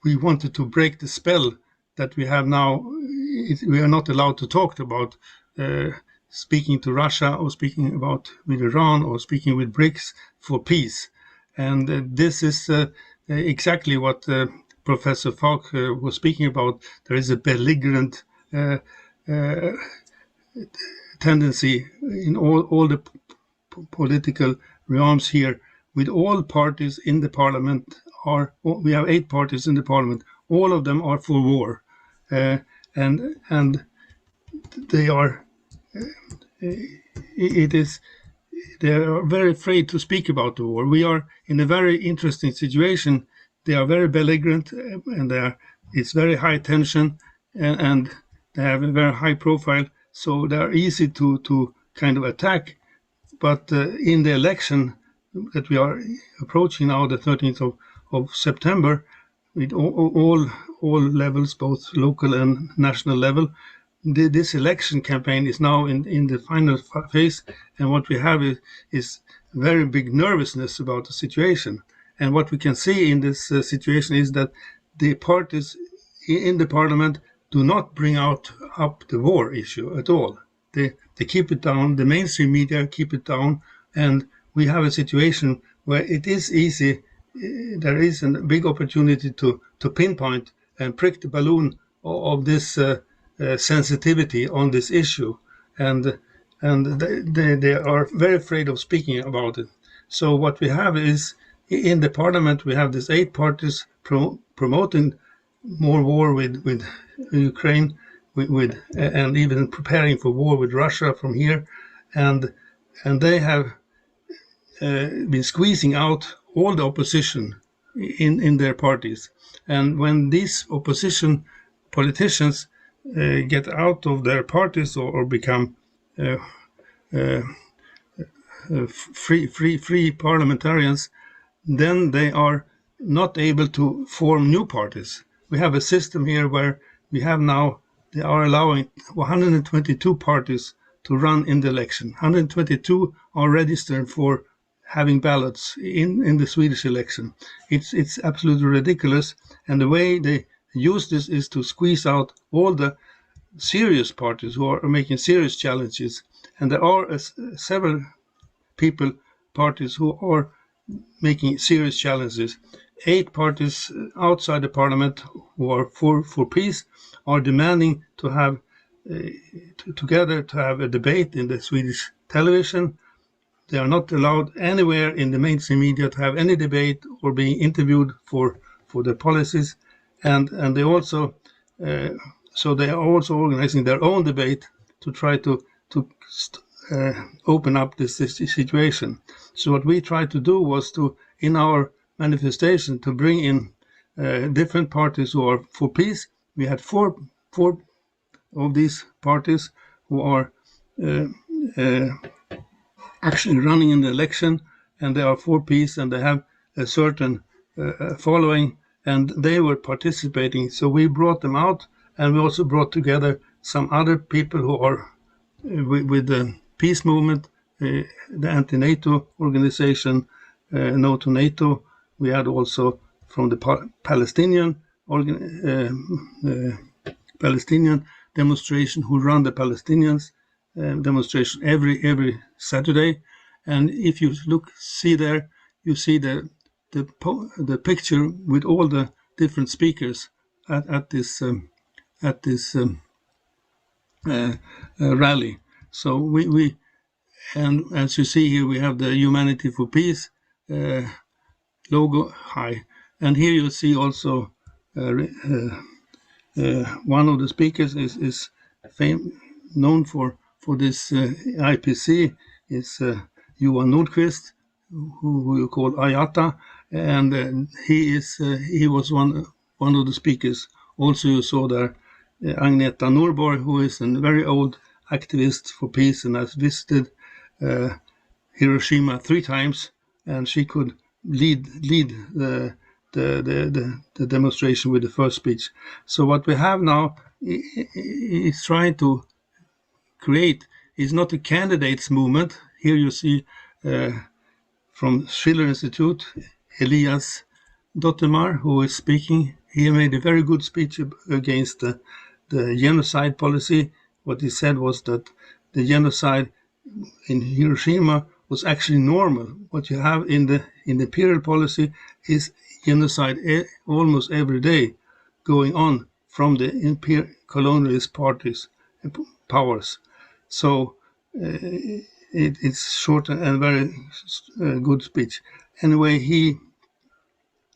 we wanted to break the spell that we have now. We are not allowed to talk about speaking to Russia or speaking about with Iran or speaking with BRICS for peace. And this is exactly what Professor Falk was speaking about. There is a belligerent tendency in all the political realms here, with all parties in the parliament. We have 8 parties in the parliament. All of them are for war, and they are. They are very afraid to speak about the war. We are in a very interesting situation. They are very belligerent, and it's very high tension, and they have a very high profile. So they are easy to kind of attack. But in the election that we are approaching now, the 13th of September, with all levels, both local and national level, this election campaign is now in the final phase, and what we have is very big nervousness about the situation. And what we can see in this situation is that the parties in the parliament do not bring up the war issue at all. They keep it down. The mainstream media keep it down, and we have a situation where it is easy. There is a big opportunity to pinpoint and prick the balloon of this sensitivity on this issue, and they are very afraid of speaking about it. So what we have is, in the parliament, we have these 8 parties promoting more war with Ukraine, and even preparing for war with Russia from here, and they have been squeezing out all the opposition in their parties. And when these opposition politicians get out of their parties or become free parliamentarians, then they are not able to form new parties. We have a system here where we have now, they are allowing 122 parties to run in the election. 122 are registered for having ballots in the Swedish election. It's absolutely ridiculous, and the way they use this is to squeeze out all the serious parties who are making serious challenges. And there are several parties who are making serious challenges. 8 parties outside the parliament who are for peace are demanding to have together to have a debate in the Swedish television. They are not allowed anywhere in the mainstream media to have any debate or being interviewed for their policies, and they also so they are also organizing their own debate to try to open up this situation. So what we tried to do was to, in our manifestation, to bring in different parties who are for peace. We had four of these parties who are actually running in the election, and they are for peace, and they have a certain following, and they were participating. So we brought them out, and we also brought together some other people who are with the peace movement, the anti-NATO organization, No to NATO. We had also from the Palestinian demonstration, who run the Palestinians demonstration every Saturday. And if you see there, you see the picture with all the different speakers at this rally. So we and as you see here, we have the Humanity for Peace logo high, and here you see also one of the speakers is known for this IPC is Johan Nordqvist, who you call Ayata, and he was one of the speakers. Also, you saw there Agneta Norborg, who is a very old activist for peace and has visited Hiroshima 3 times, and she could lead the demonstration with the first speech. So what we have now is trying to create is not a candidates movement. Here you see from Schiller Institute, Elias Dottemar, who is speaking. He made a very good speech against the genocide policy. What he said was that the genocide in Hiroshima was actually normal. What you have in the imperial policy is genocide almost every day going on from the colonialist powers. So it's short and very good speech. Anyway,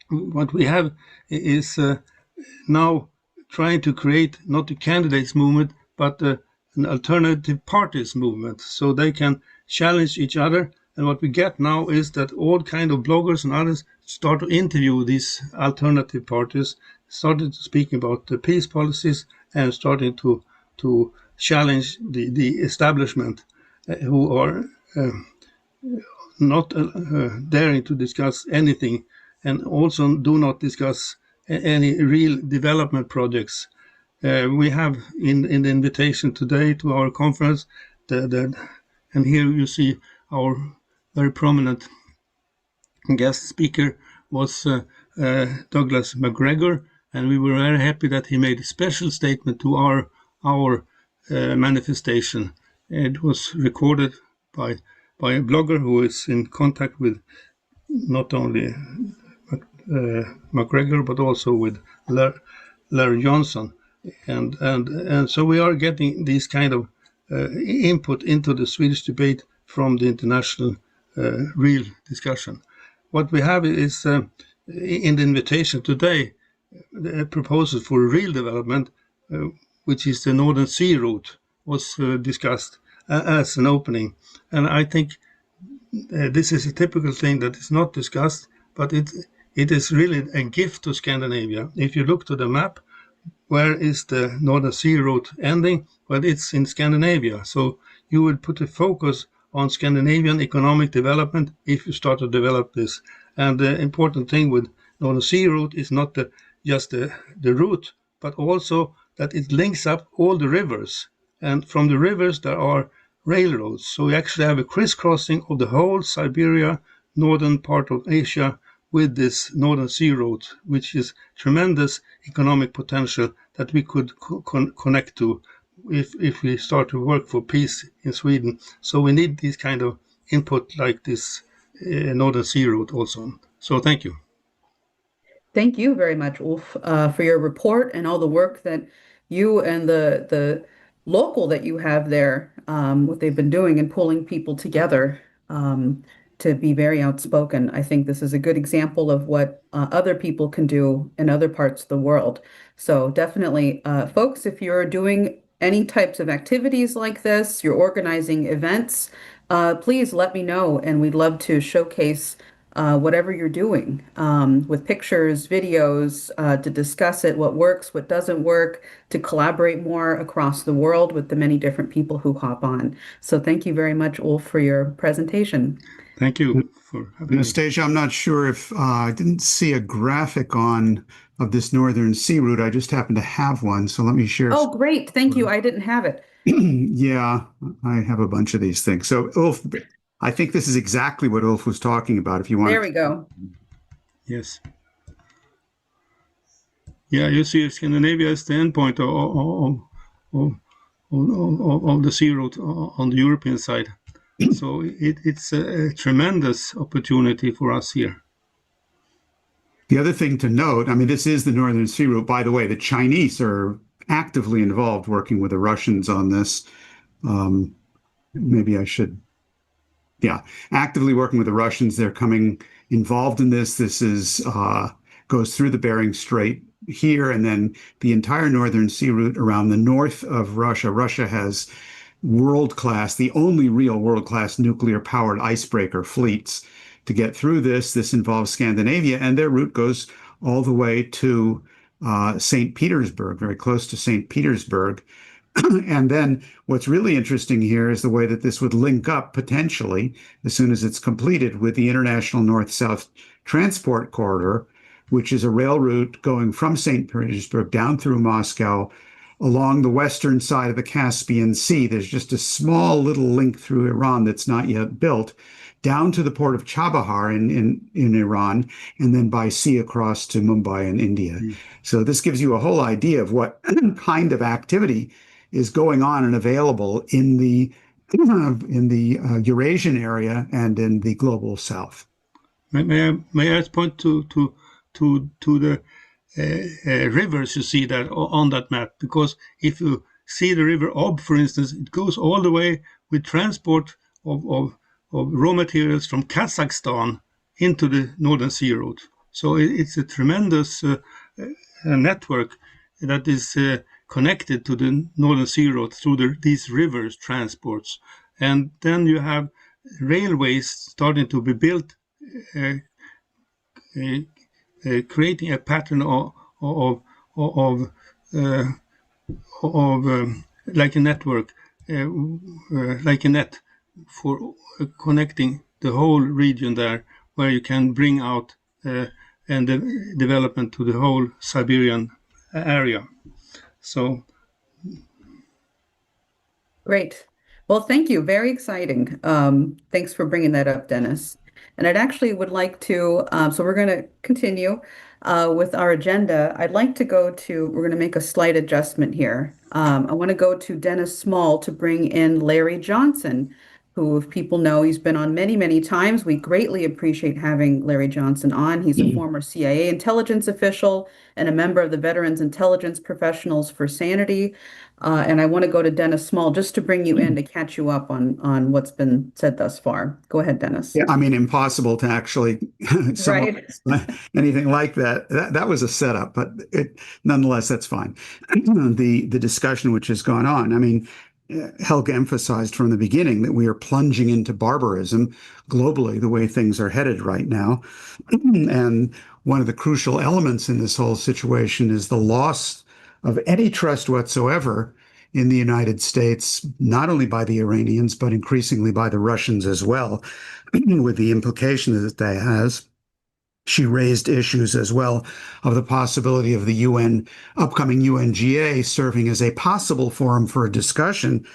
what we have is now trying to create not a candidates movement, but an alternative parties movement, so they can challenge each other. And what we get now is that all kind of bloggers and others start to interview these alternative parties, started to speak about the peace policies, and starting to challenge the establishment, who are not daring to discuss anything, and also do not discuss any real development projects. We have in the invitation today to our conference, and here you see our very prominent guest speaker was Douglas McGregor, and we were very happy that he made a special statement to our manifestation. It was recorded by a blogger who is in contact with not only McGregor but also with Larry Johnson, and so we are getting this kind of input into the Swedish debate from the international real discussion. What we have is in the invitation today a proposal for real development, which is the Northern Sea route, was discussed as an opening. And I think this is a typical thing that is not discussed, but it is really a gift to Scandinavia. If you look to the map, where is the Northern Sea route ending? Well, it's in Scandinavia. So you would put a focus on Scandinavian economic development if you start to develop this. And the important thing with Northern Sea route is not just the route, but also that it links up all the rivers. And from the rivers, there are railroads. So we actually have a crisscrossing of the whole Siberia, northern part of Asia, with this Northern Sea route, which is tremendous economic potential that we could connect to if we start to work for peace in Sweden. So we need this kind of input like this Northern Sea route also. So thank you. Thank you very much, Ulf, for your report and all the work that you and the local that you have there, what they've been doing and pulling people together to be very outspoken. I think this is a good example of what other people can do in other parts of the world. So definitely, folks, if you're doing any types of activities like this, you're organizing events, please let me know, and we'd love to showcase whatever you're doing with pictures, videos, to discuss it, what works, what doesn't work, to collaborate more across the world with the many different people who hop on. So thank you very much, Ulf, for your presentation. Thank you for having me. Anastasia, I'm not sure if I didn't see a graphic of this Northern Sea route. I just happen to have one, so let me share. Oh, great. Thank you. I didn't have it. Yeah, I have a bunch of these things. So Ulf, I think this is exactly what Ulf was talking about. If you want, there we go. Yes. Yeah, you see, Scandinavia is the endpoint of the sea route on the European side. So it's a tremendous opportunity for us here. The other thing to note, I mean, this is the Northern Sea route. By the way, the Chinese are actively involved working with the Russians on this. Maybe I should. Yeah, actively working with the Russians. They're coming involved in this. This is goes through the Bering Strait here, and then the entire Northern Sea route around the north of Russia. Russia has world-class, the only real world-class nuclear-powered icebreaker fleets to get through this. This involves Scandinavia, and their route goes all the way to St. Petersburg, very close to St. Petersburg. And then what's really interesting here is the way that this would link up potentially, as soon as it's completed, with the International North-South Transport Corridor, which is a rail route going from St. Petersburg down through Moscow along the western side of the Caspian Sea. There's just a small little link through Iran that's not yet built, down to the port of Chabahar in Iran, and then by sea across to Mumbai in India. So this gives you a whole idea of what kind of activity is going on and available in the Eurasian area and in the global south. May I point to the rivers you see that on that map? Because if you see the river Ob, for instance, it goes all the way with transport of raw materials from Kazakhstan into the Northern Sea route. So it's a tremendous network that is connected to the Northern Sea route through these rivers transports. And then you have railways starting to be built, creating a pattern of like a network, like a net for connecting the whole region there, where you can bring out and the development to the whole Siberian area. So Great. Well, thank you. Very exciting. Thanks for bringing that up, Dennis. And I'd actually would like to, so we're going to continue with our agenda. I'd like to we're going to make a slight adjustment here. I want to go to Dennis Small to bring in Larry Johnson, who, if people know, he's been on many, many times. We greatly appreciate having Larry Johnson on. He's a former CIA intelligence official and a member of the Veterans Intelligence Professionals for Sanity. And I want to go to Dennis Small just to bring you in to catch you up on what's been said thus far. Go ahead, Dennis. Yeah, I mean, impossible to actually sum up anything like that. That was a setup, but nonetheless, that's fine. The discussion which has gone on, I mean, Helga emphasized from the beginning that we are plunging into barbarism globally, the way things are headed right now. And one of the crucial elements in this whole situation is the loss of any trust whatsoever in the United States, not only by the Iranians, but increasingly by the Russians as well, with the implication that that has. She raised issues as well of the possibility of the upcoming UNGA serving as a possible forum for a discussion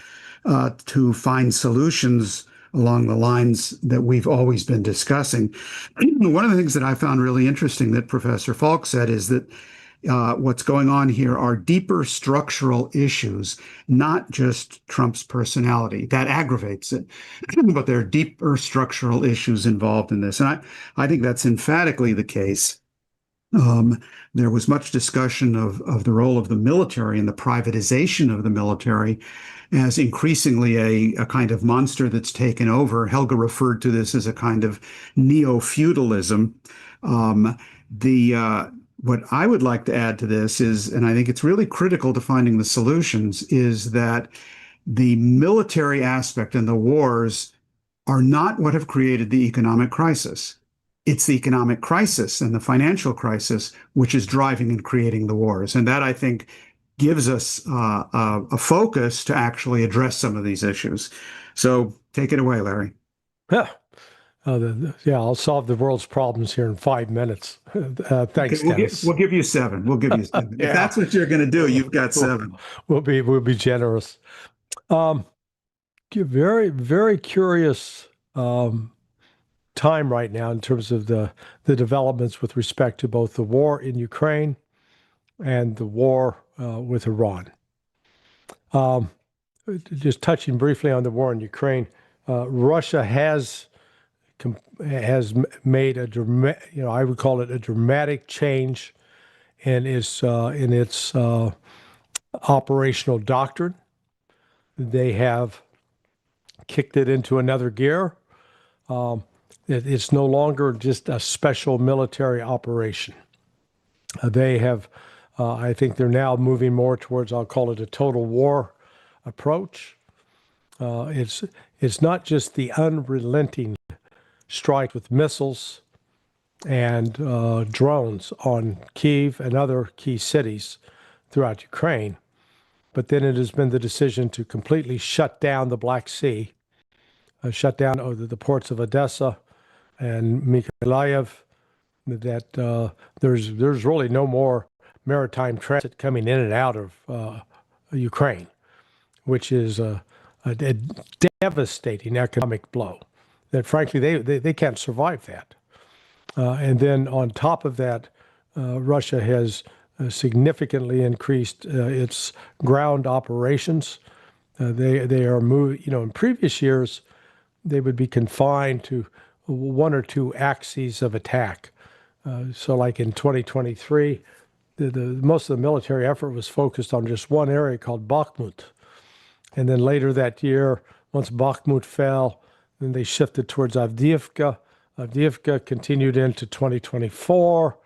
to find solutions along the lines that we've always been discussing. One of the things that I found really interesting that Professor Falk said is that what's going on here are deeper structural issues, not just Trump's personality. That aggravates it, but there are deeper structural issues involved in this. And I think that's emphatically the case. There was much discussion of the role of the military and the privatization of the military as increasingly a kind of monster that's taken over. Helga referred to this as a kind of neo-feudalism. What I would like to add to this is, and I think it's really critical to finding the solutions, is that the military aspect and the wars are not what have created the economic crisis. It's the economic crisis and the financial crisis which is driving and creating the wars. And that, I think, gives us a focus to actually address some of these issues. So take it away, Larry. Yeah. I'll solve the world's problems here in 5 minutes. Thanks, okay, Dennis. We'll give you 7. We'll give you 7. Yeah. If that's what you're going to do, you've got 7. We'll be generous. Very, very curious time right now in terms of the developments with respect to both the war in Ukraine and the war with Iran. Just touching briefly on the war in Ukraine, Russia has made I would call it a dramatic change in its operational doctrine. They have kicked it into another gear. It's no longer just a special military operation. They have, I think they're now moving more towards, I'll call it a total war approach. It's not just the unrelenting strike with missiles and drones on Kyiv and other key cities throughout Ukraine. But then it has been the decision to completely shut down the Black Sea, shut down the ports of Odessa and Mykolaiv, that there's really no more maritime transit coming in and out of Ukraine, which is a devastating economic blow that frankly they can't survive that. And then on top of that, Russia has significantly increased its ground operations. They are moving, in previous years, they would be confined to one or two axes of attack. So like in 2023, most of the military effort was focused on just one area called Bakhmut. And then later that year, once Bakhmut fell, then they shifted towards Avdiivka. Avdiivka continued into 2024.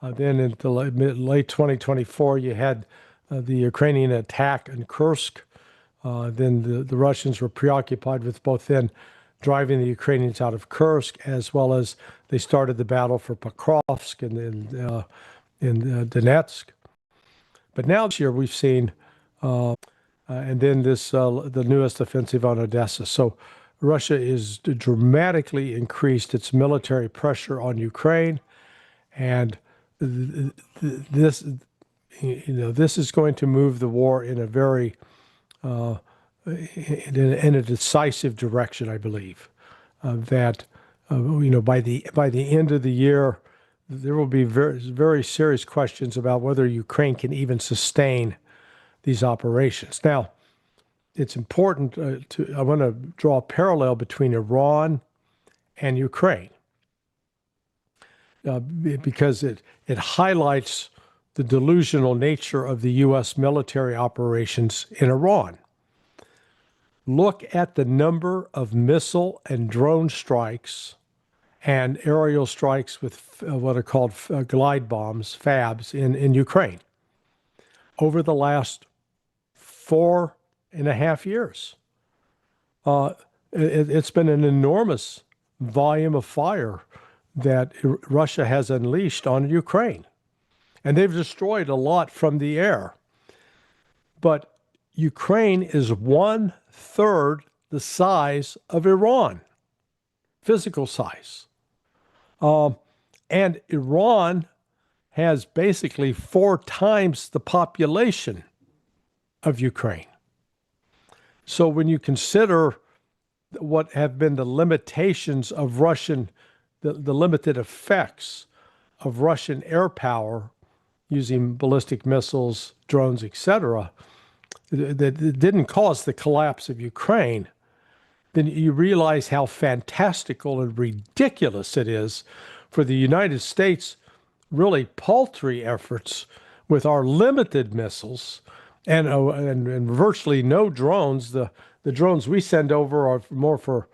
Then in the late 2024, you had the Ukrainian attack in Kursk. Then the Russians were preoccupied with both then driving the Ukrainians out of Kursk, as well as they started the battle for Pokrovsk and in Donetsk. But now this year we've seen, and then the newest offensive on Odessa. So Russia is dramatically increased its military pressure on Ukraine, and this is going to move the war in a very in a decisive direction, I believe. That by the end of the year, there will be very, very serious questions about whether Ukraine can even sustain these operations. Now, it's important I want to draw a parallel between Iran and Ukraine because it highlights the delusional nature of the U.S. military operations in Iran. Look at the number of missile and drone strikes and aerial strikes with what are called glide bombs, FABs, in Ukraine over the last 4.5 years. It's been an enormous volume of fire that Russia has unleashed on Ukraine. And they've destroyed a lot from the air. But Ukraine is 1/3 the size of Iran, physical size. And Iran has basically 4 times the population of Ukraine. So when you consider what have been the limitations of the limited effects of Russian air power using ballistic missiles, drones, etc., that didn't cause the collapse of Ukraine, then you realize how fantastical and ridiculous it is for the United States' really paltry efforts with our limited missiles and virtually no drones. The drones we send over are more for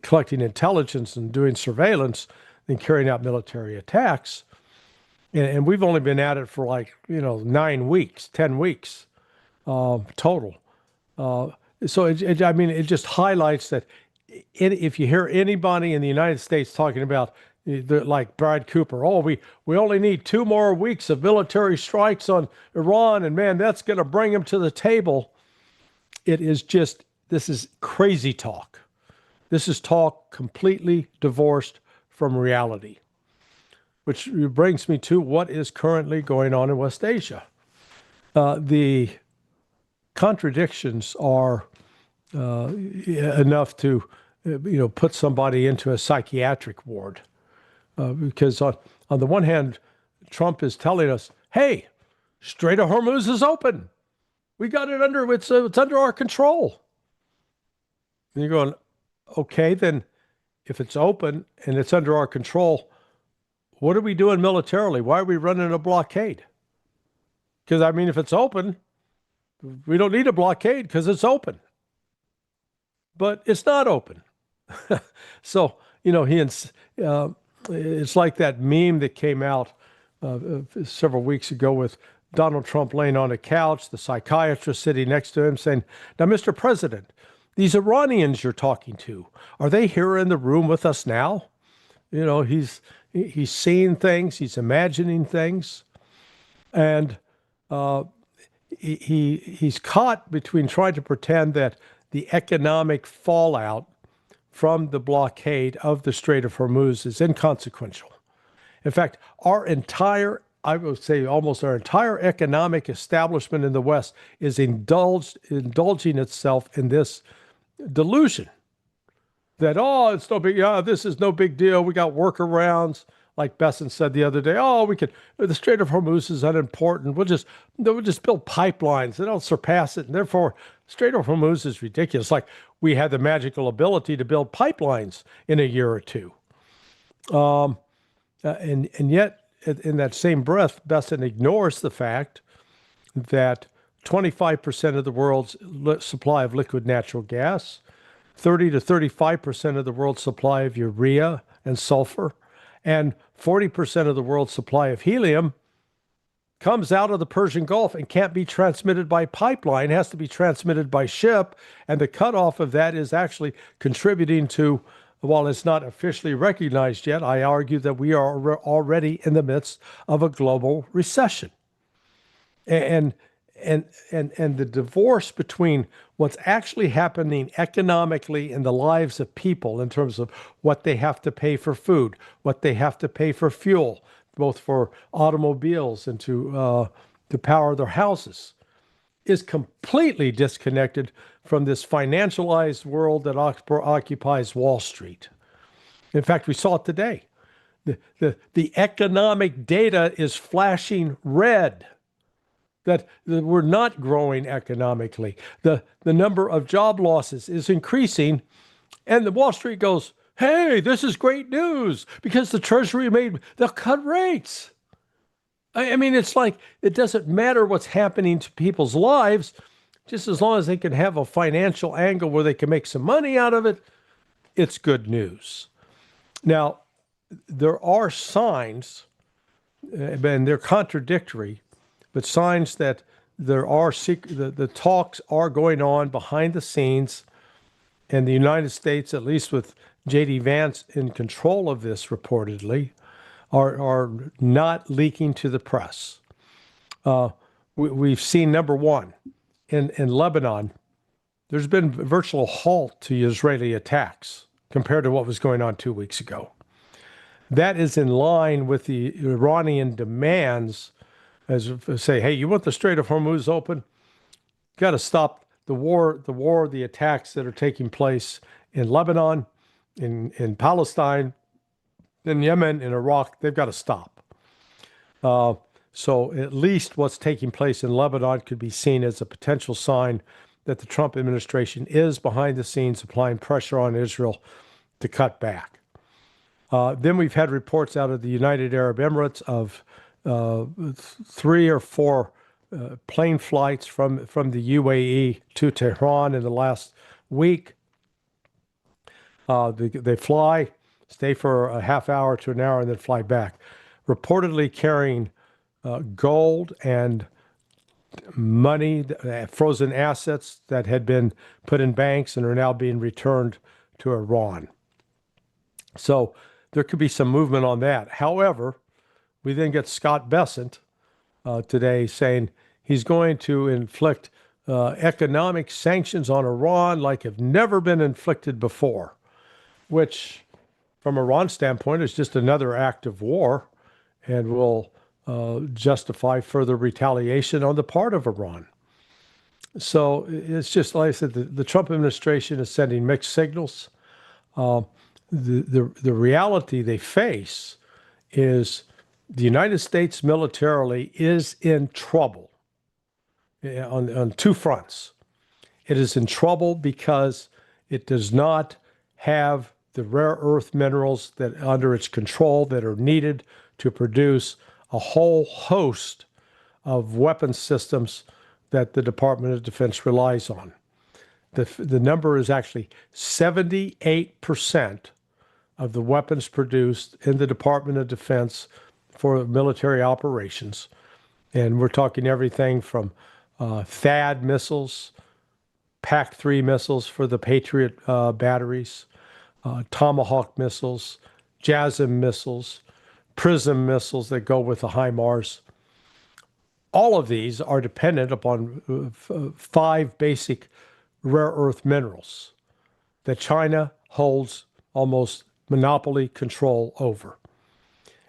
collecting intelligence and doing surveillance than carrying out military attacks. And we've only been at it for 9 weeks, 10 weeks total. So it just highlights that if you hear anybody in the United States talking about like Brad Cooper, we only need 2 more weeks of military strikes on Iran, and man, that's going to bring them to the table. This is crazy talk. This is talk completely divorced from reality. Which brings me to what is currently going on in West Asia. The contradictions are enough to, put somebody into a psychiatric ward. Because on the one hand, Trump is telling us, hey, Strait of Hormuz is open. We got it it's under our control. And you're going, okay, then if it's open and it's under our control, what are we doing militarily? Why are we running a blockade? Because, if it's open, we don't need a blockade because it's open. But it's not open. So, it's like that meme that came out several weeks ago with Donald Trump laying on a couch, the psychiatrist sitting next to him saying, now, Mr. President, These Iranians you're talking to, are they here in the room with us now? You know, he's seeing things, he's imagining things, and he's caught between trying to pretend that the economic fallout from the blockade of the Strait of Hormuz is inconsequential. In fact, I would say almost our entire economic establishment in the West is indulging itself in this delusion that, oh, it's no big, this is no big deal. We got workarounds. Like Besson said the other day, the Strait of Hormuz is unimportant. We'll just build pipelines. They don't surpass it. And therefore, Strait of Hormuz is ridiculous. Like we had the magical ability to build pipelines in a year or two. And yet, in that same breath, Besson ignores the fact that 25% of the world's supply of liquid natural gas, 30 to 35% of the world's supply of urea and sulfur, and 40% of the world's supply of helium comes out of the Persian Gulf and can't be transmitted by pipeline, has to be transmitted by ship, and the cutoff of that is actually contributing to, while it's not officially recognized yet, I argue that we are already in the midst of a global recession. And the divorce between what's actually happening economically in the lives of people in terms of what they have to pay for food, what they have to pay for fuel, both for automobiles and to power their houses, is completely disconnected from this financialized world that occupies Wall Street. In fact, we saw it today. The economic data is flashing red, that we're not growing economically. The number of job losses is increasing, and the Wall Street goes, hey, this is great news because the Treasury they'll cut rates. I mean, it's like it doesn't matter what's happening to people's lives, just as long as they can have a financial angle where they can make some money out of it, it's good news. Now, there are signs, and they're contradictory, but signs that there are the talks are going on behind the scenes, and the United States, at least with J.D. Vance in control of this reportedly, are not leaking to the press. We've seen, number one, in Lebanon, there's been a virtual halt to Israeli attacks compared to what was going on 2 weeks ago. That is in line with the Iranian demands, as say, hey, you want the Strait of Hormuz open? Got to stop the attacks that are taking place in Lebanon, in Palestine, in Yemen, in Iraq. They've got to stop. So at least what's taking place in Lebanon could be seen as a potential sign that the Trump administration is behind the scenes applying pressure on Israel to cut back. Then we've had reports out of the United Arab Emirates of 3 or 4 plane flights from the UAE to Tehran in the last week. They fly, stay for a half hour to an hour, and then fly back, reportedly carrying gold and money, frozen assets that had been put in banks and are now being returned to Iran. So there could be some movement on that. However, we then get Scott Bessent today saying he's going to inflict economic sanctions on Iran like have never been inflicted before, which from Iran's standpoint is just another act of war and will justify further retaliation on the part of Iran. So it's just like I said, the Trump administration is sending mixed signals. The reality they face is the United States militarily is in trouble on 2 fronts. It is in trouble because it does not have the rare earth minerals that under its control that are needed to produce a whole host of weapons systems that the Department of Defense relies on. The number is actually 78% of the weapons produced in the Department of Defense for military operations. And we're talking everything from THAAD missiles PAC-3 missiles for the Patriot batteries, Tomahawk missiles, JASSM missiles, PRISM missiles that go with the HIMARS. All of these are dependent upon 5 basic rare earth minerals that China holds almost monopoly control over.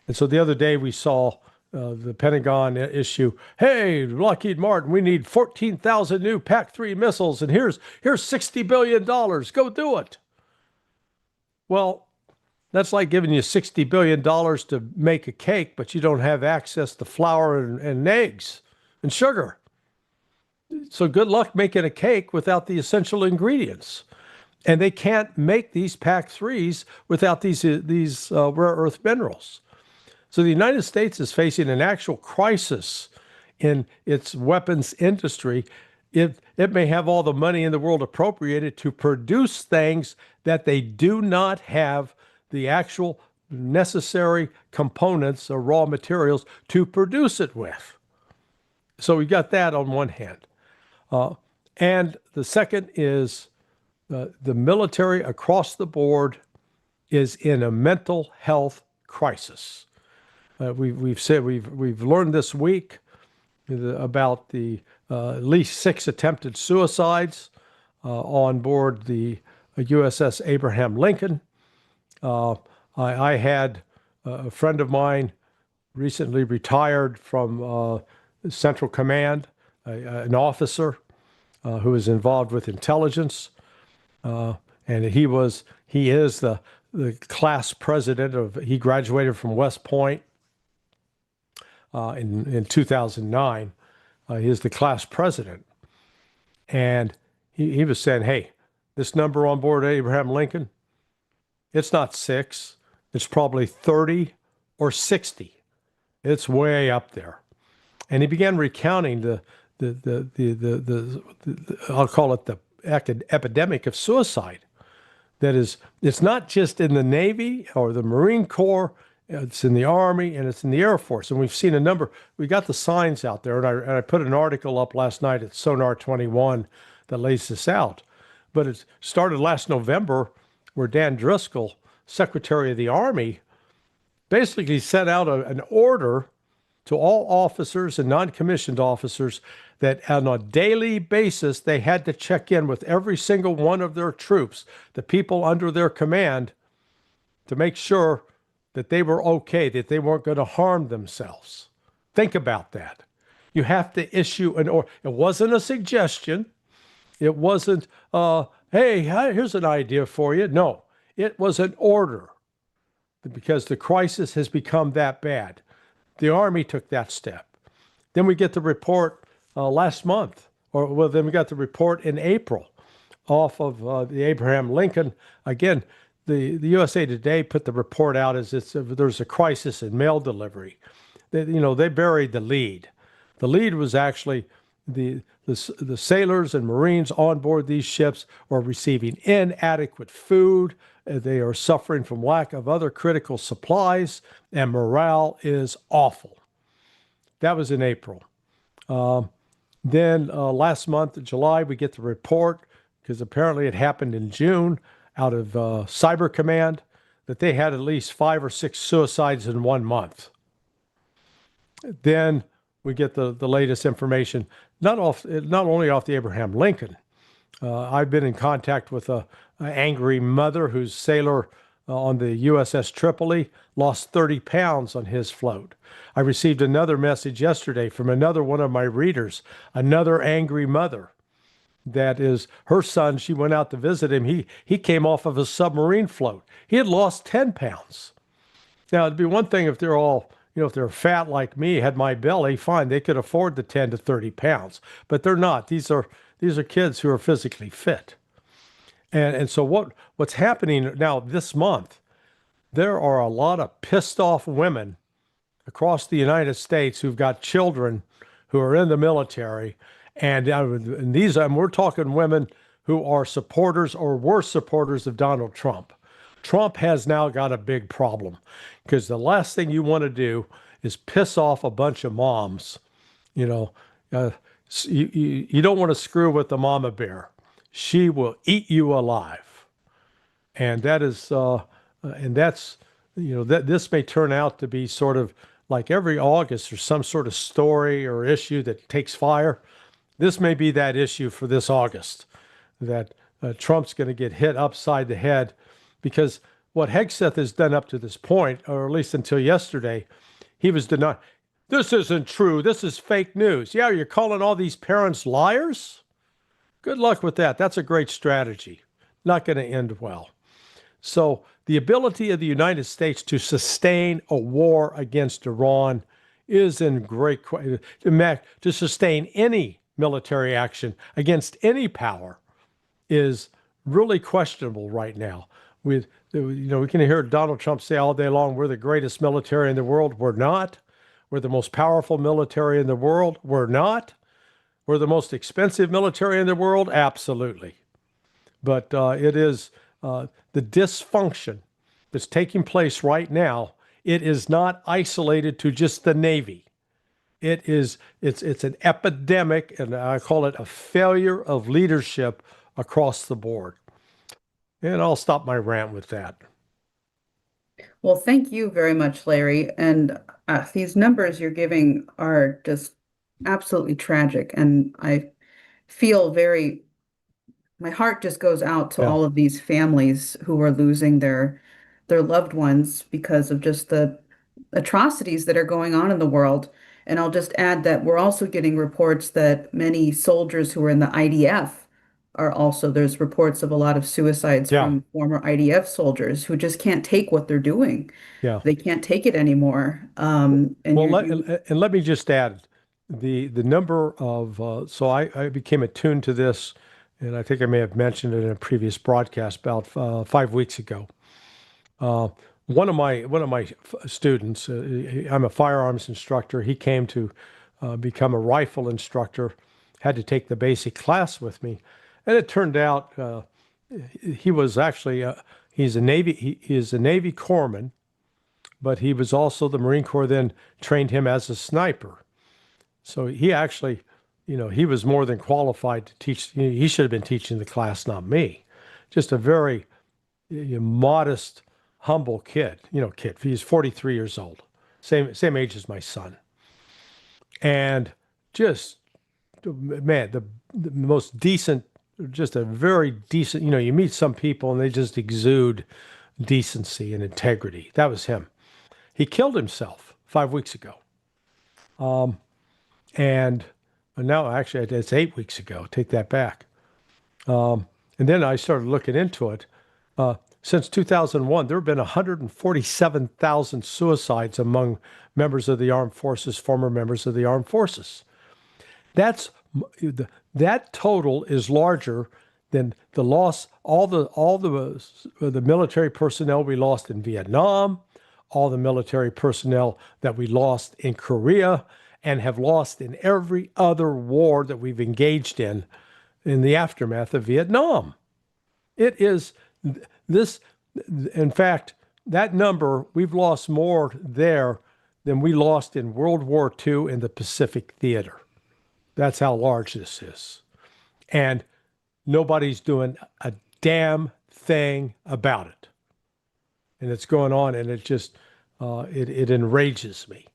And so the other day we saw the Pentagon issue, hey, Lockheed Martin, we need 14,000 new PAC-3 missiles, and here's $60 billion. Go do it. Well, that's like giving you $60 billion to make a cake, but you don't have access to flour and eggs and sugar. So good luck making a cake without the essential ingredients. And they can't make these PAC-3s without these rare earth minerals. So the United States is facing an actual crisis in its weapons industry. It may have all the money in the world appropriated to produce things that they do not have the actual necessary components or raw materials to produce it with. So we got that on one hand. And the second is the military across the board is in a mental health crisis. We've learned this week about the at least 6 attempted suicides on board the USS Abraham Lincoln. I had a friend of mine recently retired from Central Command, an officer who was involved with intelligence, and he is the class president of. He graduated from West Point in 2009. He is the class president, and he was saying, "Hey, this number on board Abraham Lincoln, it's not 6, it's probably 30 or 60. It's way up there." And he began recounting the I'll call it the epidemic of suicide. That is, it's not just in the Navy or the Marine Corps, it's in the Army and it's in the Air Force. And we've seen a number, we got the signs out there. And I put an article up last night at Sonar 21 that lays this out. But it started last November where Dan Driscoll, Secretary of the Army, basically sent out an order to all officers and non-commissioned officers that on a daily basis, they had to check in with every single one of their troops, the people under their command, to make sure that they were okay, that they weren't going to harm themselves. Think about that. You have to issue an order. It wasn't a suggestion. It wasn't, hey, here's an idea for you. No, it was an order because the crisis has become that bad. The Army took that step. Then we get the report last month, then we got the report in April off of the Abraham Lincoln. Again, the USA Today put the report out as there's a crisis in mail delivery. They buried the lead. The lead was actually the sailors and Marines on board these ships are receiving inadequate food. They are suffering from lack of other critical supplies, and morale is awful. That was in April. Then last month, July, we get the report, because apparently it happened in June, out of Cyber Command, that they had at least 5 or 6 suicides in 1 month. Then we get the latest information, not only off the Abraham Lincoln. I've been in contact with an angry mother whose sailor on the USS Tripoli lost 30 pounds on his float. I received another message yesterday from another one of my readers, another angry mother. That is her son. She went out to visit him. He came off of a submarine float. He had lost 10 pounds. Now, it'd be one thing if they're all, if they're fat like me, had my belly, fine, they could afford the 10 to 30 pounds. But they're not. These are kids who are physically fit. And so what's happening now this month, there are a lot of pissed off women across the United States who've got children who are in the military. And we're talking women who are supporters or were supporters of Donald Trump. Trump has now got a big problem because the last thing you want to do is piss off a bunch of moms. You don't want to screw with the mama bear. she will eat you alive. And that is, and that's, that this may turn out to be sort of like every August there's some sort of story or issue that takes fire. This may be that issue for this August, that Trump's going to get hit upside the head, because what Hegseth has done up to this point, or at least until yesterday, he was denying, this isn't true, this is fake news. Yeah, you're calling all these parents liars? Good luck with that. That's a great strategy. Not going to end well. So the ability of the United States to sustain a war against Iran is in great question. To sustain any military action against any power is really questionable right now. We can hear Donald Trump say all day long, we're the greatest military in the world. We're not. We're the most powerful military in the world. We're not. We're the most expensive military in the world. Absolutely. But it is the dysfunction that's taking place right now. It is not isolated to just the Navy. It's an epidemic, and I call it a failure of leadership across the board. And I'll stop my rant with that. Well, thank you very much, Larry. And these numbers you're giving are just absolutely tragic. And I feel my heart just goes out to all of these families who are losing their loved ones because of just the atrocities that are going on in the world. And I'll just add that we're also getting reports that many soldiers who are in the IDF there's reports of a lot of suicides from former IDF soldiers who just can't take what they're doing. Yeah. They can't take it anymore. And let me just add the number of, so I became attuned to this, and I think I may have mentioned it in a previous broadcast about 5 weeks ago. One of my students, I'm a firearms instructor. He came to become a rifle instructor, had to take the basic class with me. And it turned out he was actually he is a Navy corpsman, but he was also, the Marine Corps then trained him as a sniper. So he actually, he was more than qualified to teach. He should have been teaching the class, not me. Just a very modest, humble kid. He's 43 years old, same age as my son, and just, man, the most decent. Just a very decent, you meet some people and they just exude decency and integrity. That was him. He killed himself 5 weeks ago. And now actually it's 8 weeks ago. Take that back. And then I started looking into it. Since 2001, there have been 147,000 suicides among members of the armed forces, former members of the armed forces. That total is larger than the loss, all the military personnel we lost in Vietnam, all the military personnel that we lost in Korea, and have lost in every other war that we've engaged in the aftermath of Vietnam. It is this, in fact, that number, we've lost more there than we lost in World War II in the Pacific Theater. That's how large this is. And nobody's doing a damn thing about it. And it's going on, and it just, it enrages me.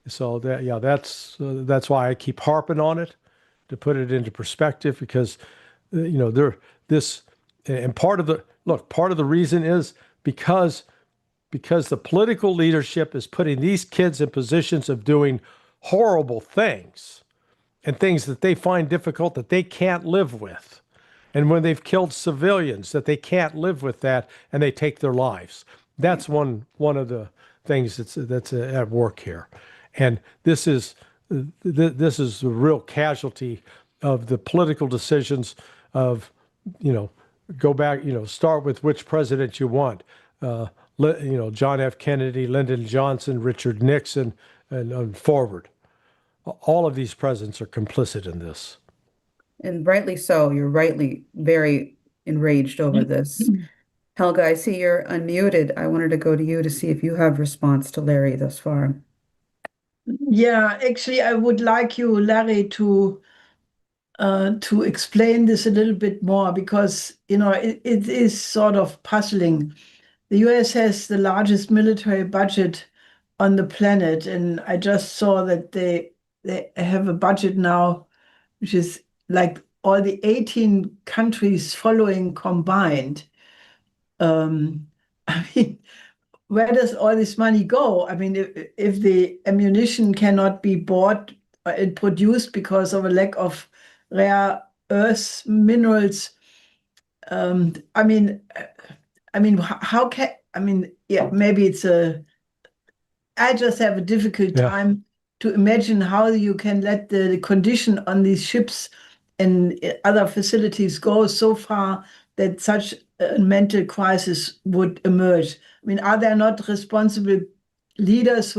So that's why I keep harping on it, to put it into perspective, because, and part of the reason is because the political leadership is putting these kids in positions of doing horrible things, and things that they find difficult, that they can't live with. And when they've killed civilians, that they can't live with that, and they take their lives. That's one of the things that's at work here. And this is the real casualty of the political decisions of, go back, start with which president you want. John F. Kennedy, Lyndon Johnson, Richard Nixon, and forward. All of these presidents are complicit in this. And rightly so. You're rightly very enraged over this. Helga, I see you're unmuted. I wanted to go to you to see if you have response to Larry thus far. Yeah, actually, I would like you, Larry, to to explain this a little bit more, because it is sort of puzzling. The US has the largest military budget on the planet, and I just saw that they have a budget now which is like all the 18 countries following combined. I mean, where does all this money go? I mean, if the ammunition cannot be bought and produced because of a lack of rare earth minerals, how can, yeah, maybe I just have a difficult time to imagine how you can let the condition on these ships and other facilities go so far that such a mental crisis would emerge. I mean, are there not responsible leaders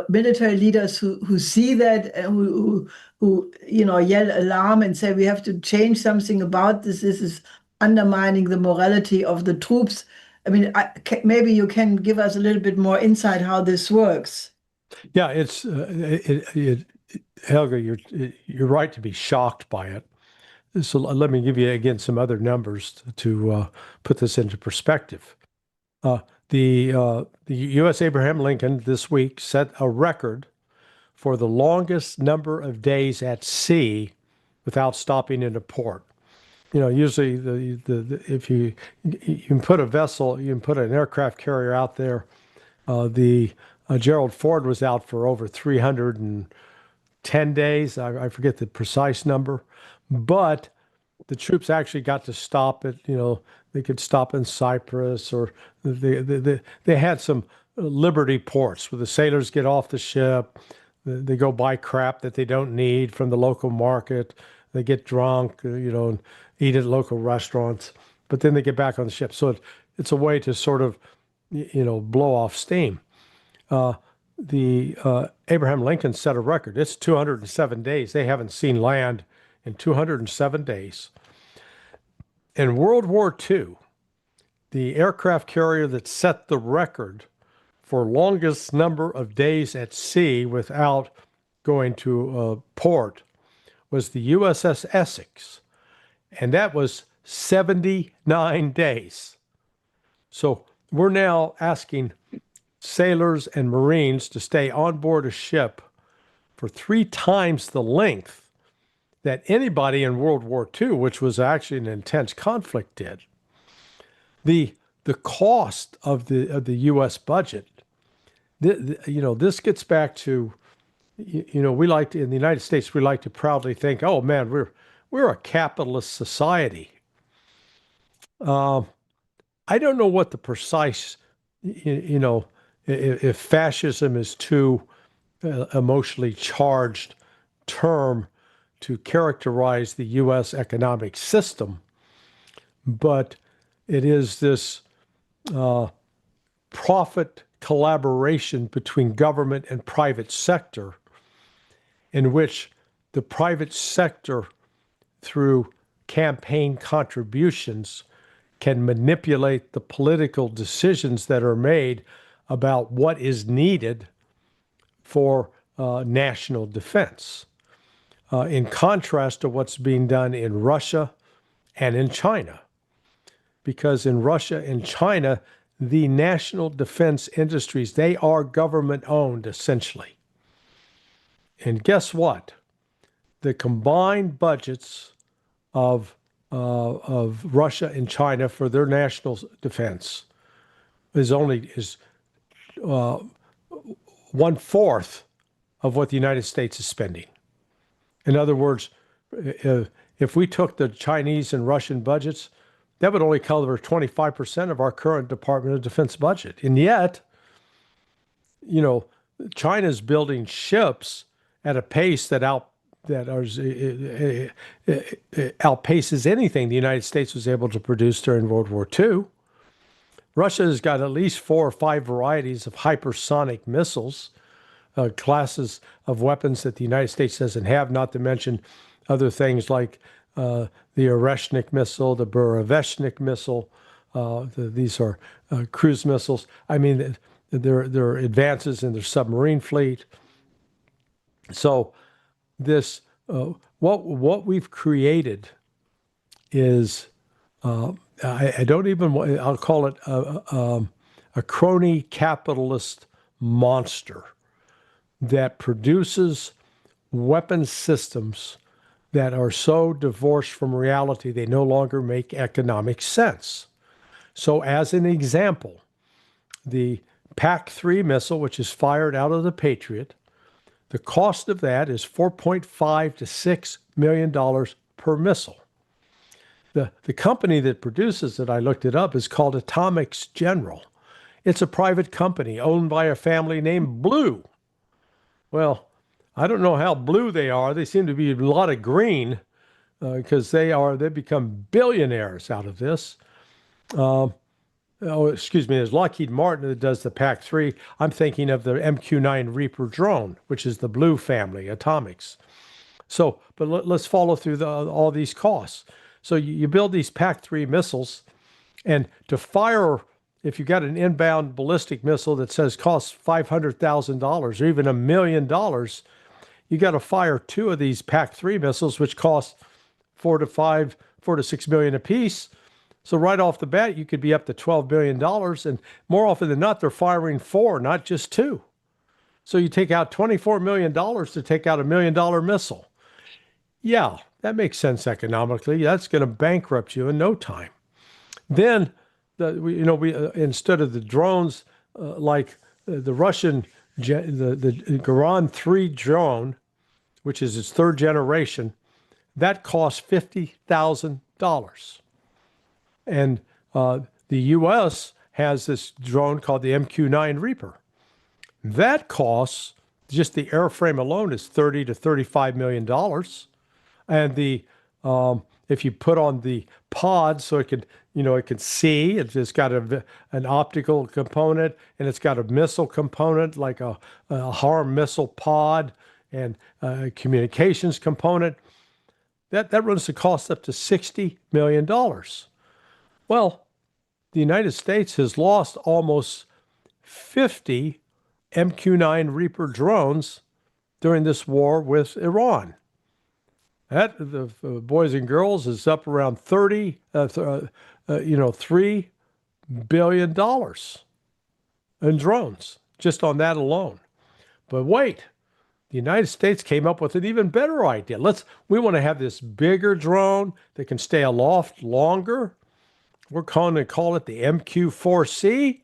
military leaders who see that, who yell alarm and say we have to change something about this? This is undermining the morality of the troops. I mean, maybe you can give us a little bit more insight how this works. Yeah, it's Helga, you're right to be shocked by it. So let me give you again some other numbers to put this into perspective. The U.S. Abraham Lincoln this week set a record for the longest number of days at sea without stopping in a port. Usually if you can put a vessel, you can put an aircraft carrier out there. Gerald Ford was out for over 310 days. I forget the precise number, but the troops actually got to stop at, they could stop in Cyprus, or they had some liberty ports where the sailors get off the ship. They go buy crap that they don't need from the local market. They get drunk, and eat at local restaurants, but then they get back on the ship. So it's a way to sort of, blow off steam. Abraham Lincoln set a record. It's 207 days. They haven't seen land in 207 days. In World War II, the aircraft carrier that set the record for longest number of days at sea without going to a port was the USS Essex, and that was 79 days. So we're now asking sailors and Marines to stay on board a ship for 3 times the length that anybody in World War II, which was actually an intense conflict, did. The cost of the U.S. budget, this gets back to, we like to, in the United States, we like to proudly think, oh man, we're a capitalist society. I don't know what the precise, if fascism is too emotionally charged term to characterize the U.S. economic system, but it is this profit collaboration between government and private sector, in which the private sector, through campaign contributions, can manipulate the political decisions that are made about what is needed for national defense, in contrast to what's being done in Russia and in China. Because in Russia and China, the national defense industries, they are government-owned, essentially. And guess what? The combined budgets of Russia and China for their national defense is 1/4 of what the United States is spending. In other words, if we took the Chinese and Russian budgets, that would only cover 25% of our current Department of Defense budget. And yet, China's building ships at a pace that outpaces anything the United States was able to produce during World War II. Russia has got at least 4 or 5 varieties of hypersonic missiles, classes of weapons that the United States doesn't have, not to mention other things like the Oreshnik missile, the Burevestnik missile. These are cruise missiles. I mean, there are advances in their submarine fleet. So this what we've created is I don't even I'll call it a crony capitalist monster that produces weapon systems that are so divorced from reality they no longer make economic sense. So as an example, the PAC-3 missile, which is fired out of the Patriot, the cost of that is $4.5 to $6 million per missile. The company that produces it, I looked it up, is called Atomics General. It's a private company owned by a family named Blue. Well, I don't know how blue they are. They seem to be a lot of green because they've become billionaires out of this. There's Lockheed Martin that does the PAC-3. I'm thinking of the MQ-9 Reaper drone, which is the Blue family, Atomics. So, but let's follow through all these costs. So you build these PAC-3 missiles, and to fire, if you got an inbound ballistic missile that says costs $500,000 or even $1 million, you got to fire 2 of these PAC-3 missiles, which cost $4 to $6 million apiece. So right off the bat, you could be up to $12 billion, and more often than not, they're firing 4, not just 2. So you take out $24 million to take out $1 million missile. Yeah, that makes sense economically. That's going to bankrupt you in no time. Then, instead of the drones like the Russian, the Garan 3 drone, which is its 3rd generation, that costs $50,000. And the U.S. has this drone called the MQ-9 Reaper. That costs, just the airframe alone, is $30 to $35 million. And if you put on the pod so it can see, it's got an optical component, and it's got a missile component like a harm missile pod and a communications component, that runs the cost up to $60 million. Well, the United States has lost almost 50 MQ-9 Reaper drones during this war with Iran. That, the boys and girls, is up around $3 billion in drones, just on that alone. But wait, the United States came up with an even better idea. We want to have this bigger drone that can stay aloft longer. We're going to call it the MQ-4C.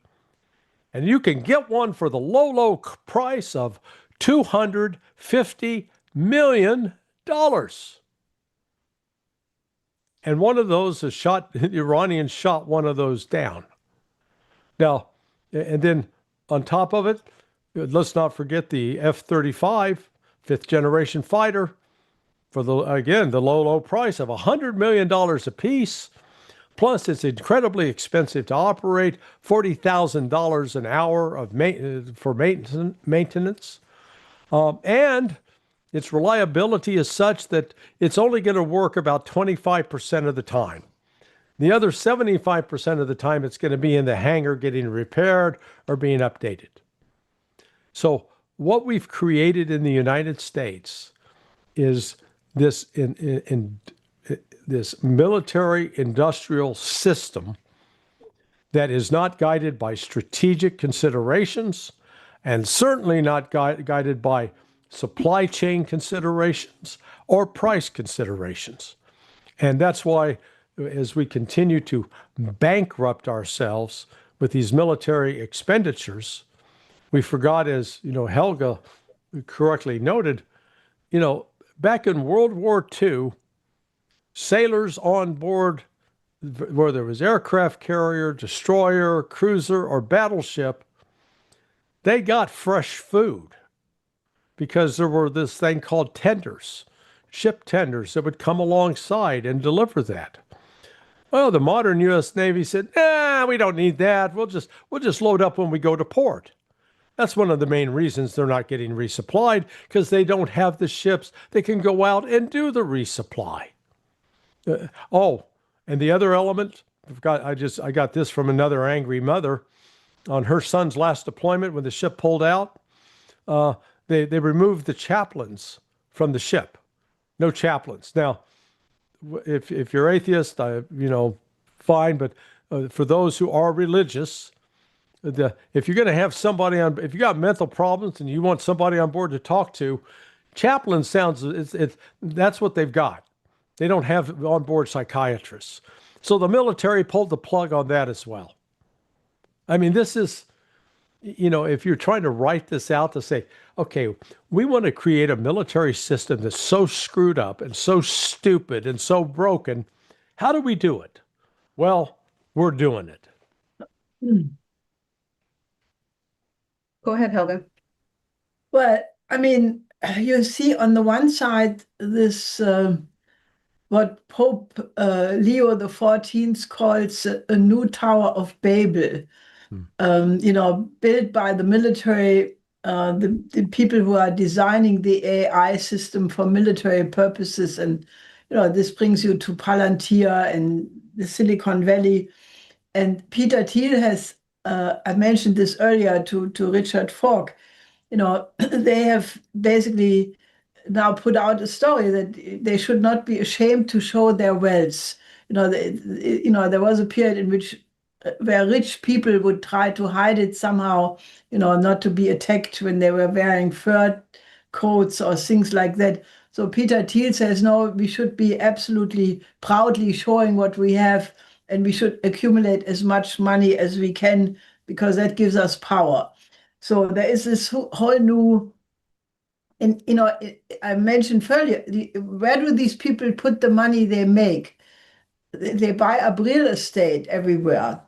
And you can get one for the low price of $250 million. And one of those is shot, the Iranians shot one of those down. Now, and then on top of it, let's not forget the F-35, 5th generation fighter, for the low price of $100 million a piece. Plus, it's incredibly expensive to operate, $40,000 an hour for maintenance. And its reliability is such that it's only going to work about 25% of the time. The other 75% of the time, it's going to be in the hangar getting repaired or being updated. So what we've created in the United States is this this military industrial system that is not guided by strategic considerations and certainly not guided by supply chain considerations or price considerations. And that's why, as we continue to bankrupt ourselves with these military expenditures, we forgot, as Helga correctly noted, back in World War II, sailors on board, whether it was aircraft carrier, destroyer, cruiser, or battleship, they got fresh food because there were this thing called tenders, ship tenders that would come alongside and deliver that. Well, the modern U.S. Navy said, we don't need that. We'll just load up when we go to port. That's one of the main reasons they're not getting resupplied, because they don't have the ships that can go out and do the resupply. And the other element, I got this from another angry mother. On her son's last deployment, when the ship pulled out, they removed the chaplains from the ship. no chaplains. Now, if you're atheist, fine. But for those who are religious, if you're going to have somebody on, if you got mental problems and you want somebody on board to talk to, chaplain that's what they've got. They don't have on board psychiatrists. So the military pulled the plug on that as well. I mean, this is, if you're trying to write this out to say, okay, we want to create a military system that's so screwed up and so stupid and so broken, how do we do it? Well, we're doing it. Go ahead, Helga. Well, I mean, you see on the one side this what Pope Leo XIV calls a new Tower of Babel, built by the military, the people who are designing the AI system for military purposes. And, this brings you to Palantir and the Silicon Valley. And Peter Thiel has, I mentioned this earlier to Richard Falk, they have basically now put out a story that they should not be ashamed to show their wealth. There was a period in which where rich people would try to hide it somehow, not to be attacked when they were wearing fur coats or things like that. So Peter Thiel says, no, we should be absolutely proudly showing what we have, and we should accumulate as much money as we can because that gives us power. So there is this whole new, and I mentioned earlier, where do these people put the money they make? They buy up real estate everywhere,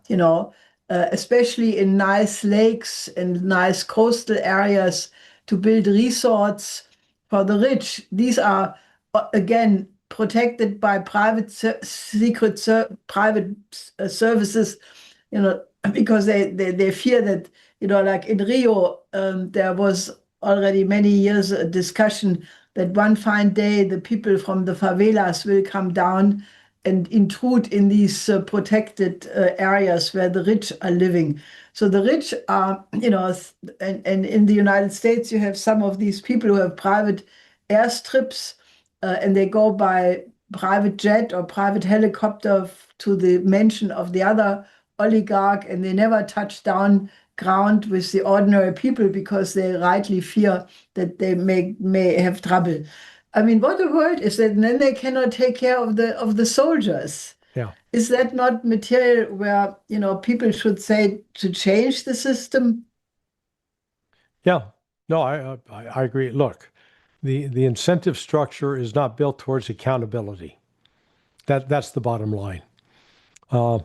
especially in nice lakes and nice coastal areas to build resorts for the rich. These are, again, protected by private services, because they fear that, like in Rio, there was already many years a discussion that one fine day the people from the favelas will come down and intrude in these protected areas where the rich are living. So the rich are, and in the United States, you have some of these people who have private airstrips, and they go by private jet or private helicopter to the mansion of the other oligarch, and they never touch down ground with the ordinary people because they rightly fear that they may have trouble. I mean, what a world is that? And then they cannot take care of the soldiers. Yeah. Is that not material where, people should say to change the system? Yeah. No, I agree. Look, the incentive structure is not built towards accountability. That's the bottom line. And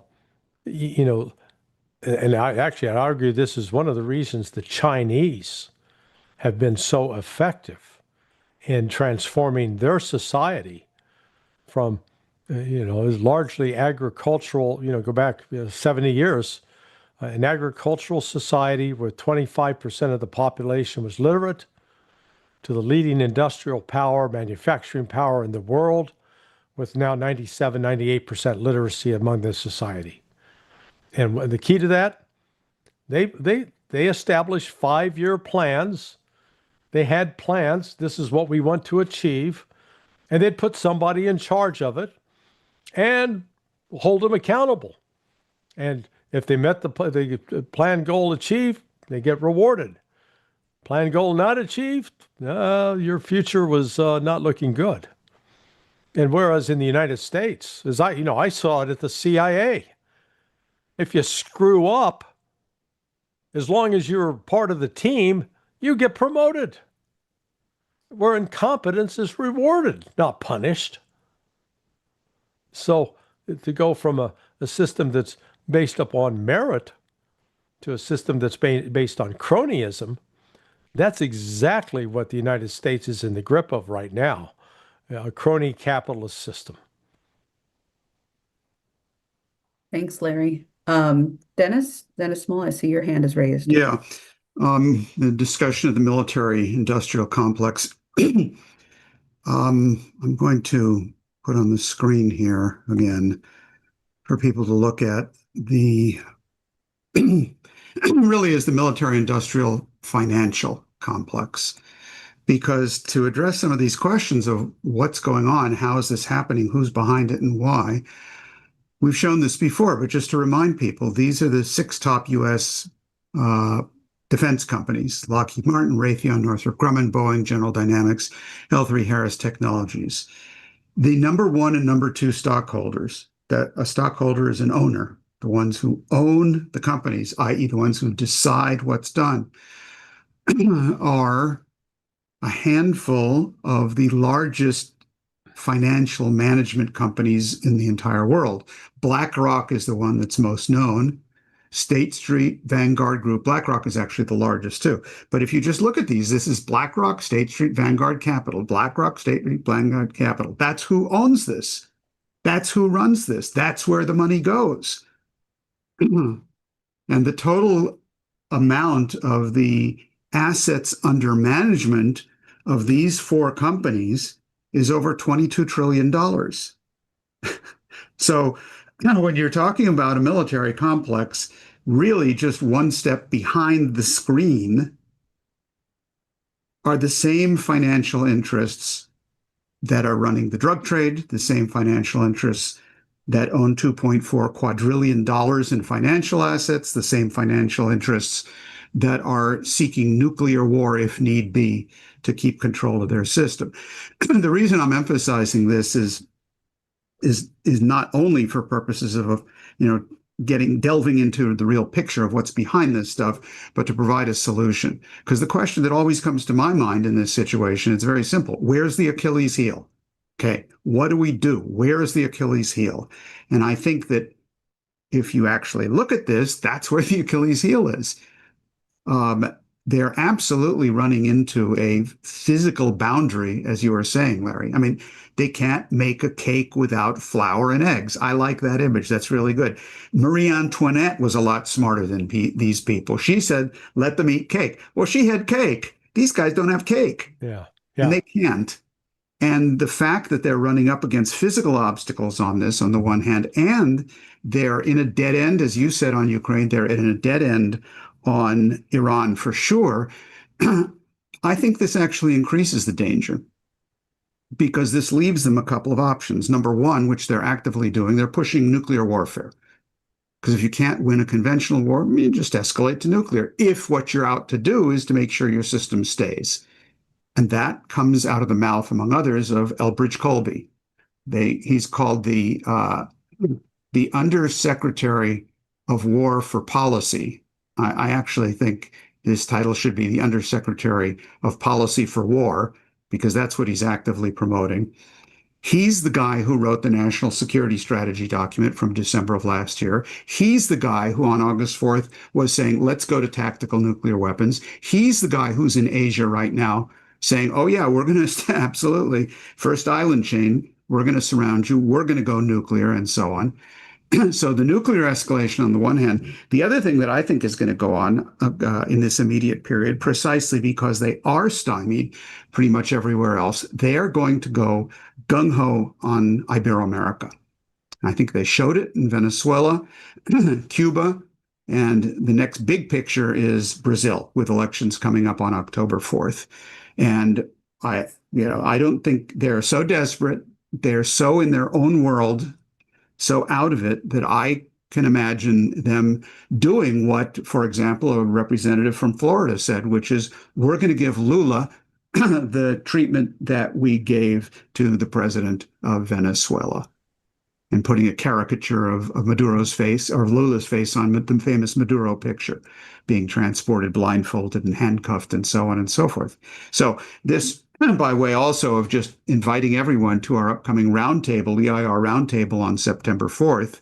I'd argue this is one of the reasons the Chinese have been so effective in transforming their society from, largely agricultural, go back 70 years, an agricultural society where 25% of the population was literate, to the leading industrial power, manufacturing power in the world, with now 97, 98% literacy among the society. And the key to that, they established 5-year plans. They had plans. This is what we want to achieve. And they'd put somebody in charge of it and hold them accountable. And if they met the plan goal achieved, they get rewarded. Plan goal not achieved, your future was not looking good. And whereas in the United States, as I saw it at the CIA, if you screw up, as long as you're part of the team, you get promoted. Where incompetence is rewarded, not punished. So to go from a system that's based upon merit to a system that's based on cronyism, that's exactly what the United States is in the grip of right now, a crony capitalist system. Thanks, Larry. Dennis Small, I see your hand is raised. Yeah. The discussion of the military-industrial complex. I'm going to put on the screen here again for people to look at. The really is the military-industrial financial complex, because to address some of these questions of what's going on, how is this happening, who's behind it, and why, we've shown this before, but just to remind people, these are the 6 top U.S. Defense companies: Lockheed Martin, Raytheon, Northrop Grumman, Boeing, General Dynamics, L3Harris Technologies. The number 1 and number 2 stockholders, that a stockholder is an owner, the ones who own the companies, i.e. the ones who decide what's done, are a handful of the largest financial management companies in the entire world. BlackRock is the one that's most known. State Street, Vanguard Group. BlackRock is actually the largest too. But if you just look at these, this is BlackRock, State Street, Vanguard Capital. BlackRock, State Street, Vanguard Capital. That's who owns this. That's who runs this. That's where the money goes. And the total amount of the assets under management of these 4 companies is over $22 trillion. So when you're talking about a military complex, really just one step behind the screen are the same financial interests that are running the drug trade, the same financial interests that own $2.4 quadrillion in financial assets, the same financial interests that are seeking nuclear war if need be to keep control of their system. The reason I'm emphasizing this is not only for purposes of, delving into the real picture of what's behind this stuff, but to provide a solution. Because the question that always comes to my mind in this situation is very simple. Where's the Achilles heel? Okay, what do we do? Where is the Achilles heel? And I think that if you actually look at this, that's where the Achilles heel is. They're absolutely running into a physical boundary, as you were saying, Larry. I mean, they can't make a cake without flour and eggs. I like that image. That's really good. Marie Antoinette was a lot smarter than these people. She said, let them eat cake. Well, she had cake. These guys don't have cake. Yeah. And they can't. And the fact that they're running up against physical obstacles on this, on the one hand, and they're in a dead end, as you said on Ukraine, they're in a dead end on Iran for sure. I think this actually increases the danger, because this leaves them a couple of options. Number 1, which they're actively doing, they're pushing nuclear warfare. Because if you can't win a conventional war, you just escalate to nuclear, if what you're out to do is to make sure your system stays. And that comes out of the mouth, among others, of Elbridge Colby. He's called the Undersecretary of War for Policy. I actually think his title should be the Undersecretary of Policy for War, because that's what he's actively promoting. He's the guy who wrote the National Security Strategy document from December of last year. He's the guy who on August 4th was saying, let's go to tactical nuclear weapons. He's the guy who's in Asia right now saying, oh yeah, we're going to, absolutely, first island chain, we're going to surround you, we're going to go nuclear, and so on. So the nuclear escalation on the one hand. The other thing that I think is going to go on in this immediate period, precisely because they are stymied pretty much everywhere else, they are going to go gung-ho on Ibero-America. I think they showed it in Venezuela, Cuba, and the next big picture is Brazil, with elections coming up on October 4th. And I don't think they're so desperate, they're so in their own world, so out of it, that I can imagine them doing what, for example, a representative from Florida said, which is, we're going to give Lula the treatment that we gave to the president of Venezuela, and putting a caricature of Maduro's face, or Lula's face, on the famous Maduro picture, being transported blindfolded and handcuffed and so on and so forth. So this, by way also of just inviting everyone to our upcoming roundtable, EIR roundtable on September 4th,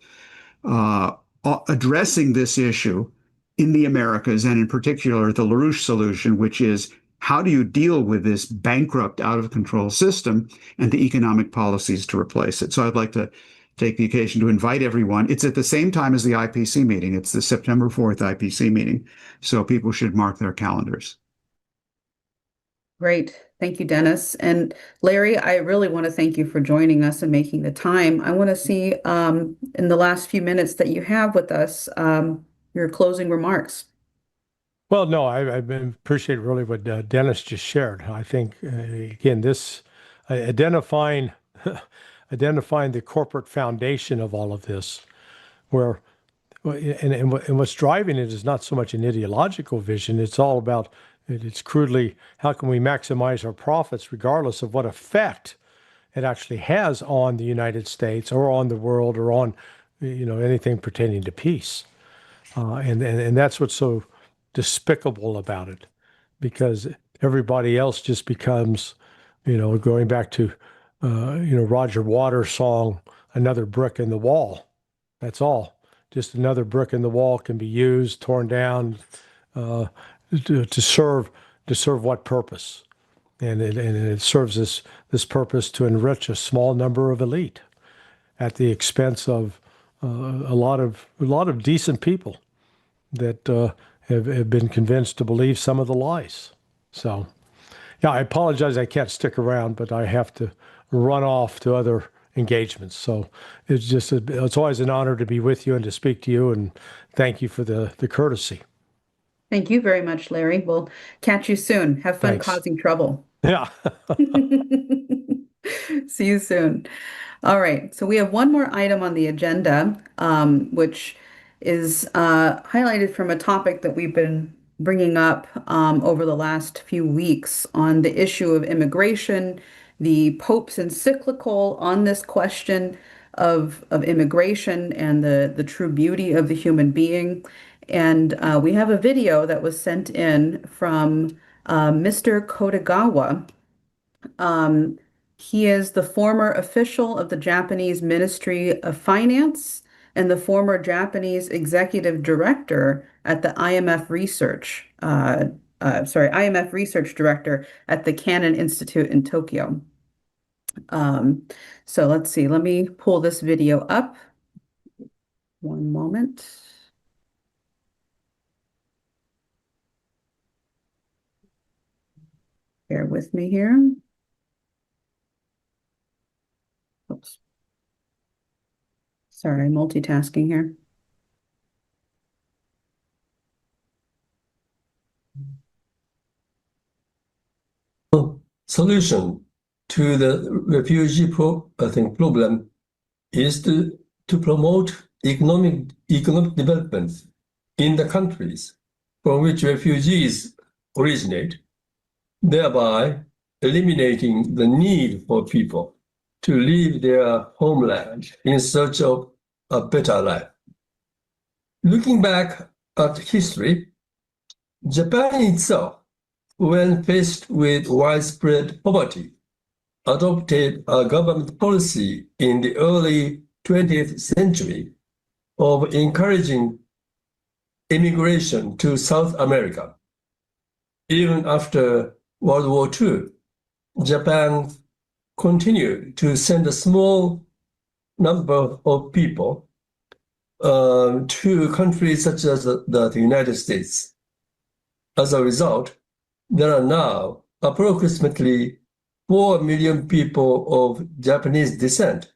addressing this issue in the Americas, and in particular the LaRouche solution, which is, how do you deal with this bankrupt, out of control system, and the economic policies to replace it? So I'd like to take the occasion to invite everyone. It's at the same time as the IPC meeting. It's the September 4th IPC meeting. So people should mark their calendars. Great. Thank you, Dennis. And Larry, I really want to thank you for joining us and making the time. I want to see in the last few minutes that you have with us, your closing remarks. Well, no, appreciate really what Dennis just shared. I think, again, this identifying identifying the corporate foundation of all of this, where and what's driving it is not so much an ideological vision. It's all about, it's crudely, how can we maximize our profits regardless of what effect it actually has on the United States or on the world or on, anything pertaining to peace. And that's what's so despicable about it, because everybody else just becomes, going back to, Roger Waters' song, "Another Brick in the Wall." That's all. Just another brick in the wall can be used, torn down, to serve what purpose? And it serves this purpose to enrich a small number of elite at the expense of a lot of decent people that have been convinced to believe some of the lies. So, yeah, I apologize I can't stick around, but I have to run off to other engagements. So it's always an honor to be with you and to speak to you, and thank you for the courtesy. Thank you very much, Larry. We'll catch you soon. Have fun Thanks. causing trouble. Yeah. See you soon. All right, so we have one more item on the agenda, which is highlighted from a topic that we've been bringing up over the last few weeks on the issue of immigration, the Pope's encyclical on this question of immigration and the true beauty of the human being. And we have a video that was sent in from Mr. Kodagawa. He is the former official of the Japanese Ministry of Finance and the former Japanese executive director at the IMF IMF research director at the Cannon Institute in Tokyo. So let's see, let me pull this video up. One moment. Bear with me here. Oops. Sorry, multitasking here. Solution to the refugee problem is to promote economic development in the countries from which refugees originate, thereby eliminating the need for people to leave their homeland in search of a better life. Looking back at history, Japan itself, when faced with widespread poverty, adopted a government policy in the early 20th century of encouraging immigration to South America. Even after World War II, Japan continued to send a small number of people to countries such as the United States. As a result, there are now approximately 4 million people of Japanese descent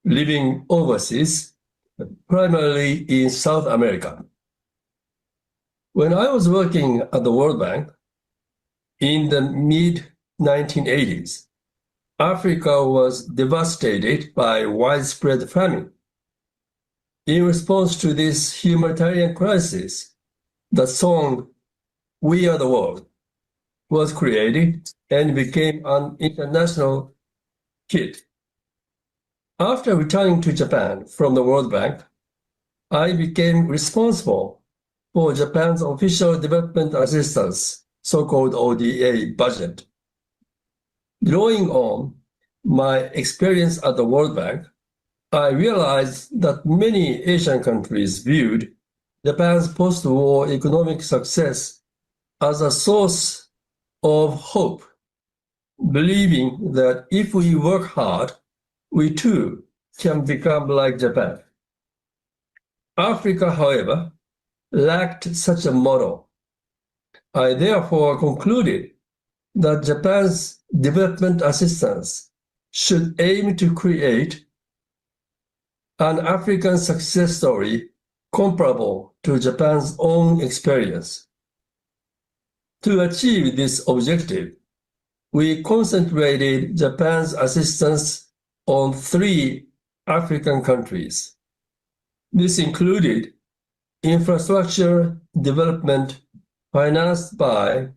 living overseas, primarily in South America. When I was working at the World Bank in the mid-1980s, Africa was devastated by widespread famine. In response to this humanitarian crisis, the song "We Are the World" was created and became an international hit. After returning to Japan from the World Bank, I became responsible for Japan's official development assistance, so-called ODA budget. Drawing on my experience at the World Bank, I realized that many Asian countries viewed Japan's post-war economic success as a source of hope, believing that if we work hard, we too can become like Japan. Africa, however, lacked such a model. I therefore concluded that Japan's development assistance should aim to create an African success story comparable to Japan's own experience. To achieve this objective, we concentrated Japan's assistance on 3 African countries. This included infrastructure development financed by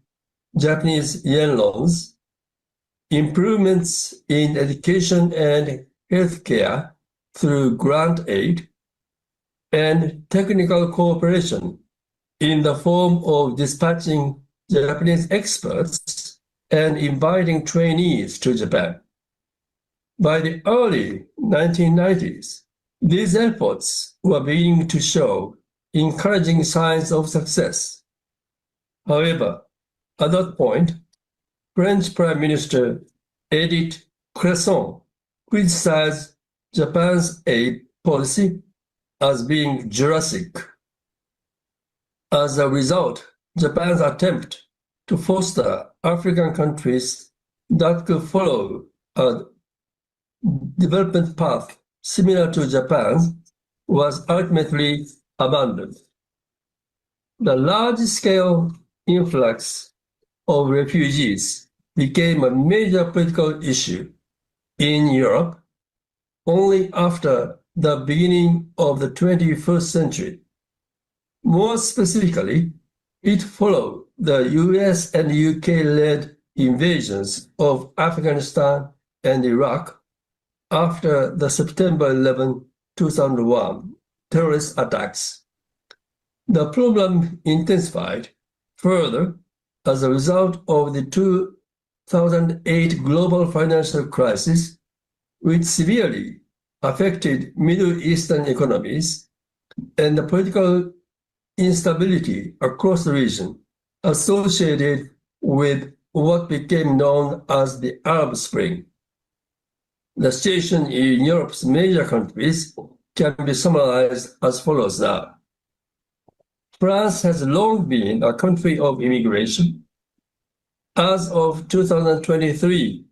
Japanese yen loans, improvements in education and healthcare through grant aid, and technical cooperation in the form of dispatching Japanese experts and inviting trainees to Japan. By the early 1990s, these efforts were beginning to show encouraging signs of success. However, at that point, French Prime Minister Edith Cresson criticized Japan's aid policy as being Jurassic. As a result, Japan's attempt to foster African countries that could follow a development path similar to Japan's was ultimately abandoned. The large-scale influx of refugees became a major political issue in Europe only after the beginning of the 21st century. More specifically, it followed the US and UK-led invasions of Afghanistan and Iraq after the September 11, 2001 terrorist attacks. The problem intensified further as a result of the 2008 global financial crisis, which severely affected Middle Eastern economies, and the political instability across the region associated with what became known as the Arab Spring. The situation in Europe's major countries can be summarized as follows now. France has long been a country of immigration. As of 2023,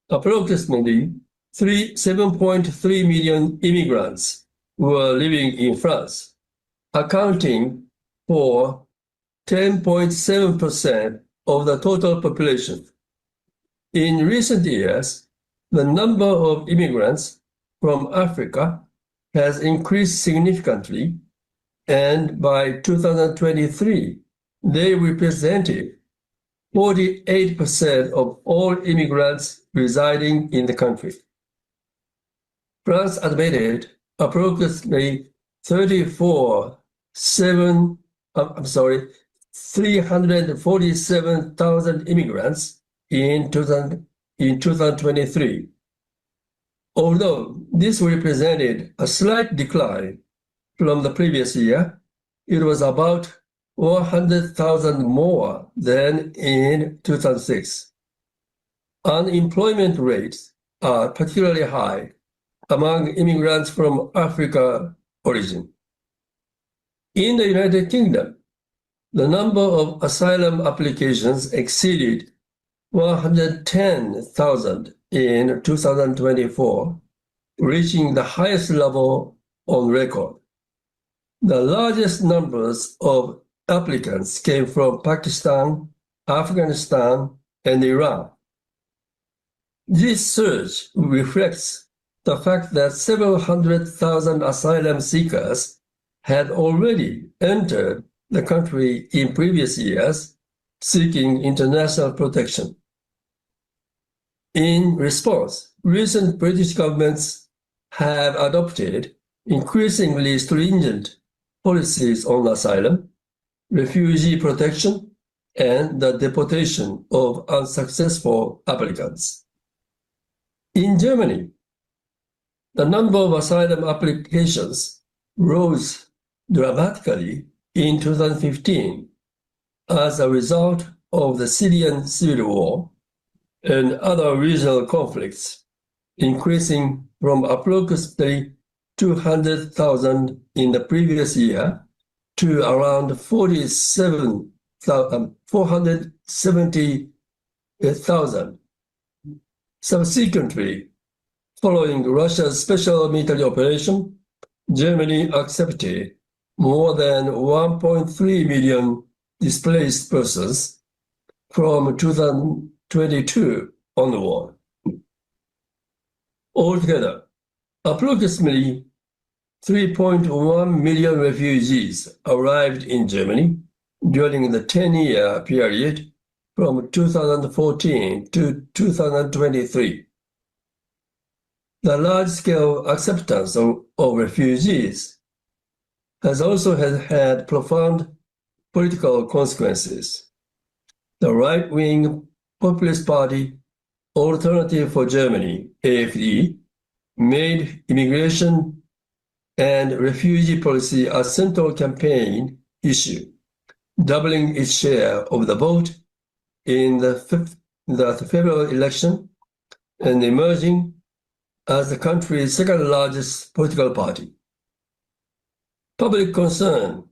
approximately 7.3 million immigrants were living in France, accounting for 10.7% of the total population. In recent years, the number of immigrants from Africa has increased significantly, and by 2023, they represented 48% of all immigrants residing in the country. France admitted approximately 347,000 immigrants in 2023. Although this represented a slight decline from the previous year, it was about 100,000 more than in 2006. Unemployment rates are particularly high among immigrants from Africa origin. In the United Kingdom, the number of asylum applications exceeded 110,000 in 2024, reaching the highest level on record. The largest numbers of applicants came from Pakistan, Afghanistan, and Iran. This surge reflects the fact that several 100,000 asylum seekers had already entered the country in previous years seeking international protection. In response, recent British governments have adopted increasingly stringent policies on asylum, refugee protection, and the deportation of unsuccessful applicants. In Germany, the number of asylum applications rose dramatically in 2015 as a result of the Syrian civil war and other regional conflicts, increasing from approximately 200,000 in the previous year to around 470,000. Subsequently, following Russia's special military operation, Germany accepted more than 1.3 million displaced persons from 2022 onward. Altogether, approximately 3.1 million refugees arrived in Germany during the 10-year period from 2014 to 2023. The large-scale acceptance of refugees has also had profound political consequences. The right-wing populist party Alternative for Germany, AfD, made immigration and refugee policy a central campaign issue, doubling its share of the vote in the February election and emerging as the country's second largest political party. Public concern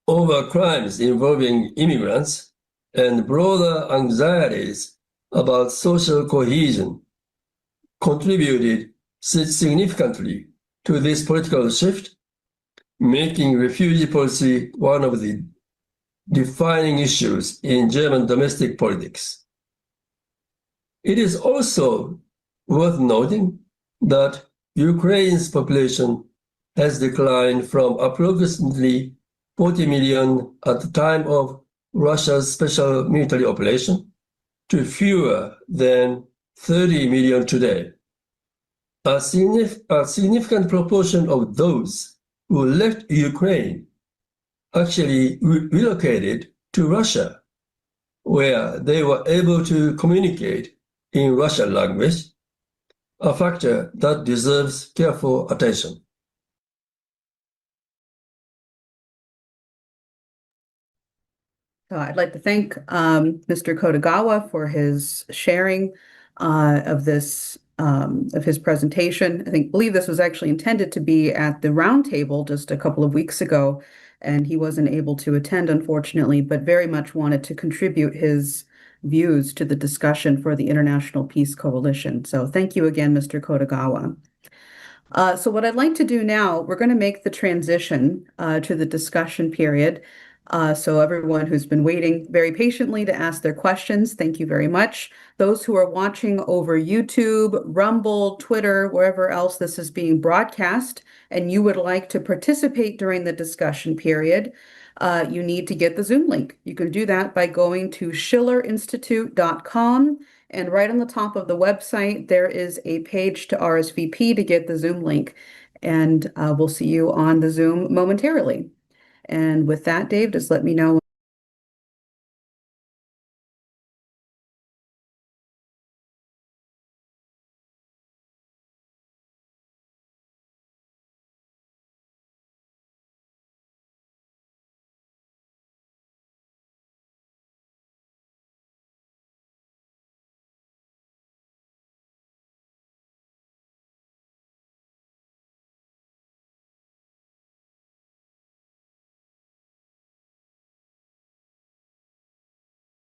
over crimes involving immigrants and broader anxieties about social cohesion contributed significantly to this political shift, making refugee policy one of the defining issues in German domestic politics. It is also worth noting that Ukraine's population has declined from approximately 40 million at the time of Russia's special military operation to fewer than 30 million today. A significant proportion of those who left Ukraine actually relocated to Russia, where they were able to communicate in Russian language, a factor that deserves careful attention. So I'd like to thank Mr. Kodagawa for his sharing of his presentation. I believe this was actually intended to be at the roundtable just a couple of weeks ago, and he wasn't able to attend, unfortunately, but very much wanted to contribute his views to the discussion for the International Peace Coalition. So thank you again, Mr. Kodagawa. So what I'd like to do now, we're going to make the transition to the discussion period. So everyone who's been waiting very patiently to ask their questions, thank you very much. Those who are watching over YouTube, Rumble, Twitter, wherever else this is being broadcast, and you would like to participate during the discussion period, you need to get the Zoom link. You can do that by going to schillerinstitute.com, and right on the top of the website, there is a page to RSVP to get the Zoom link, and we'll see you on the Zoom momentarily. And with that, Dave, just let me know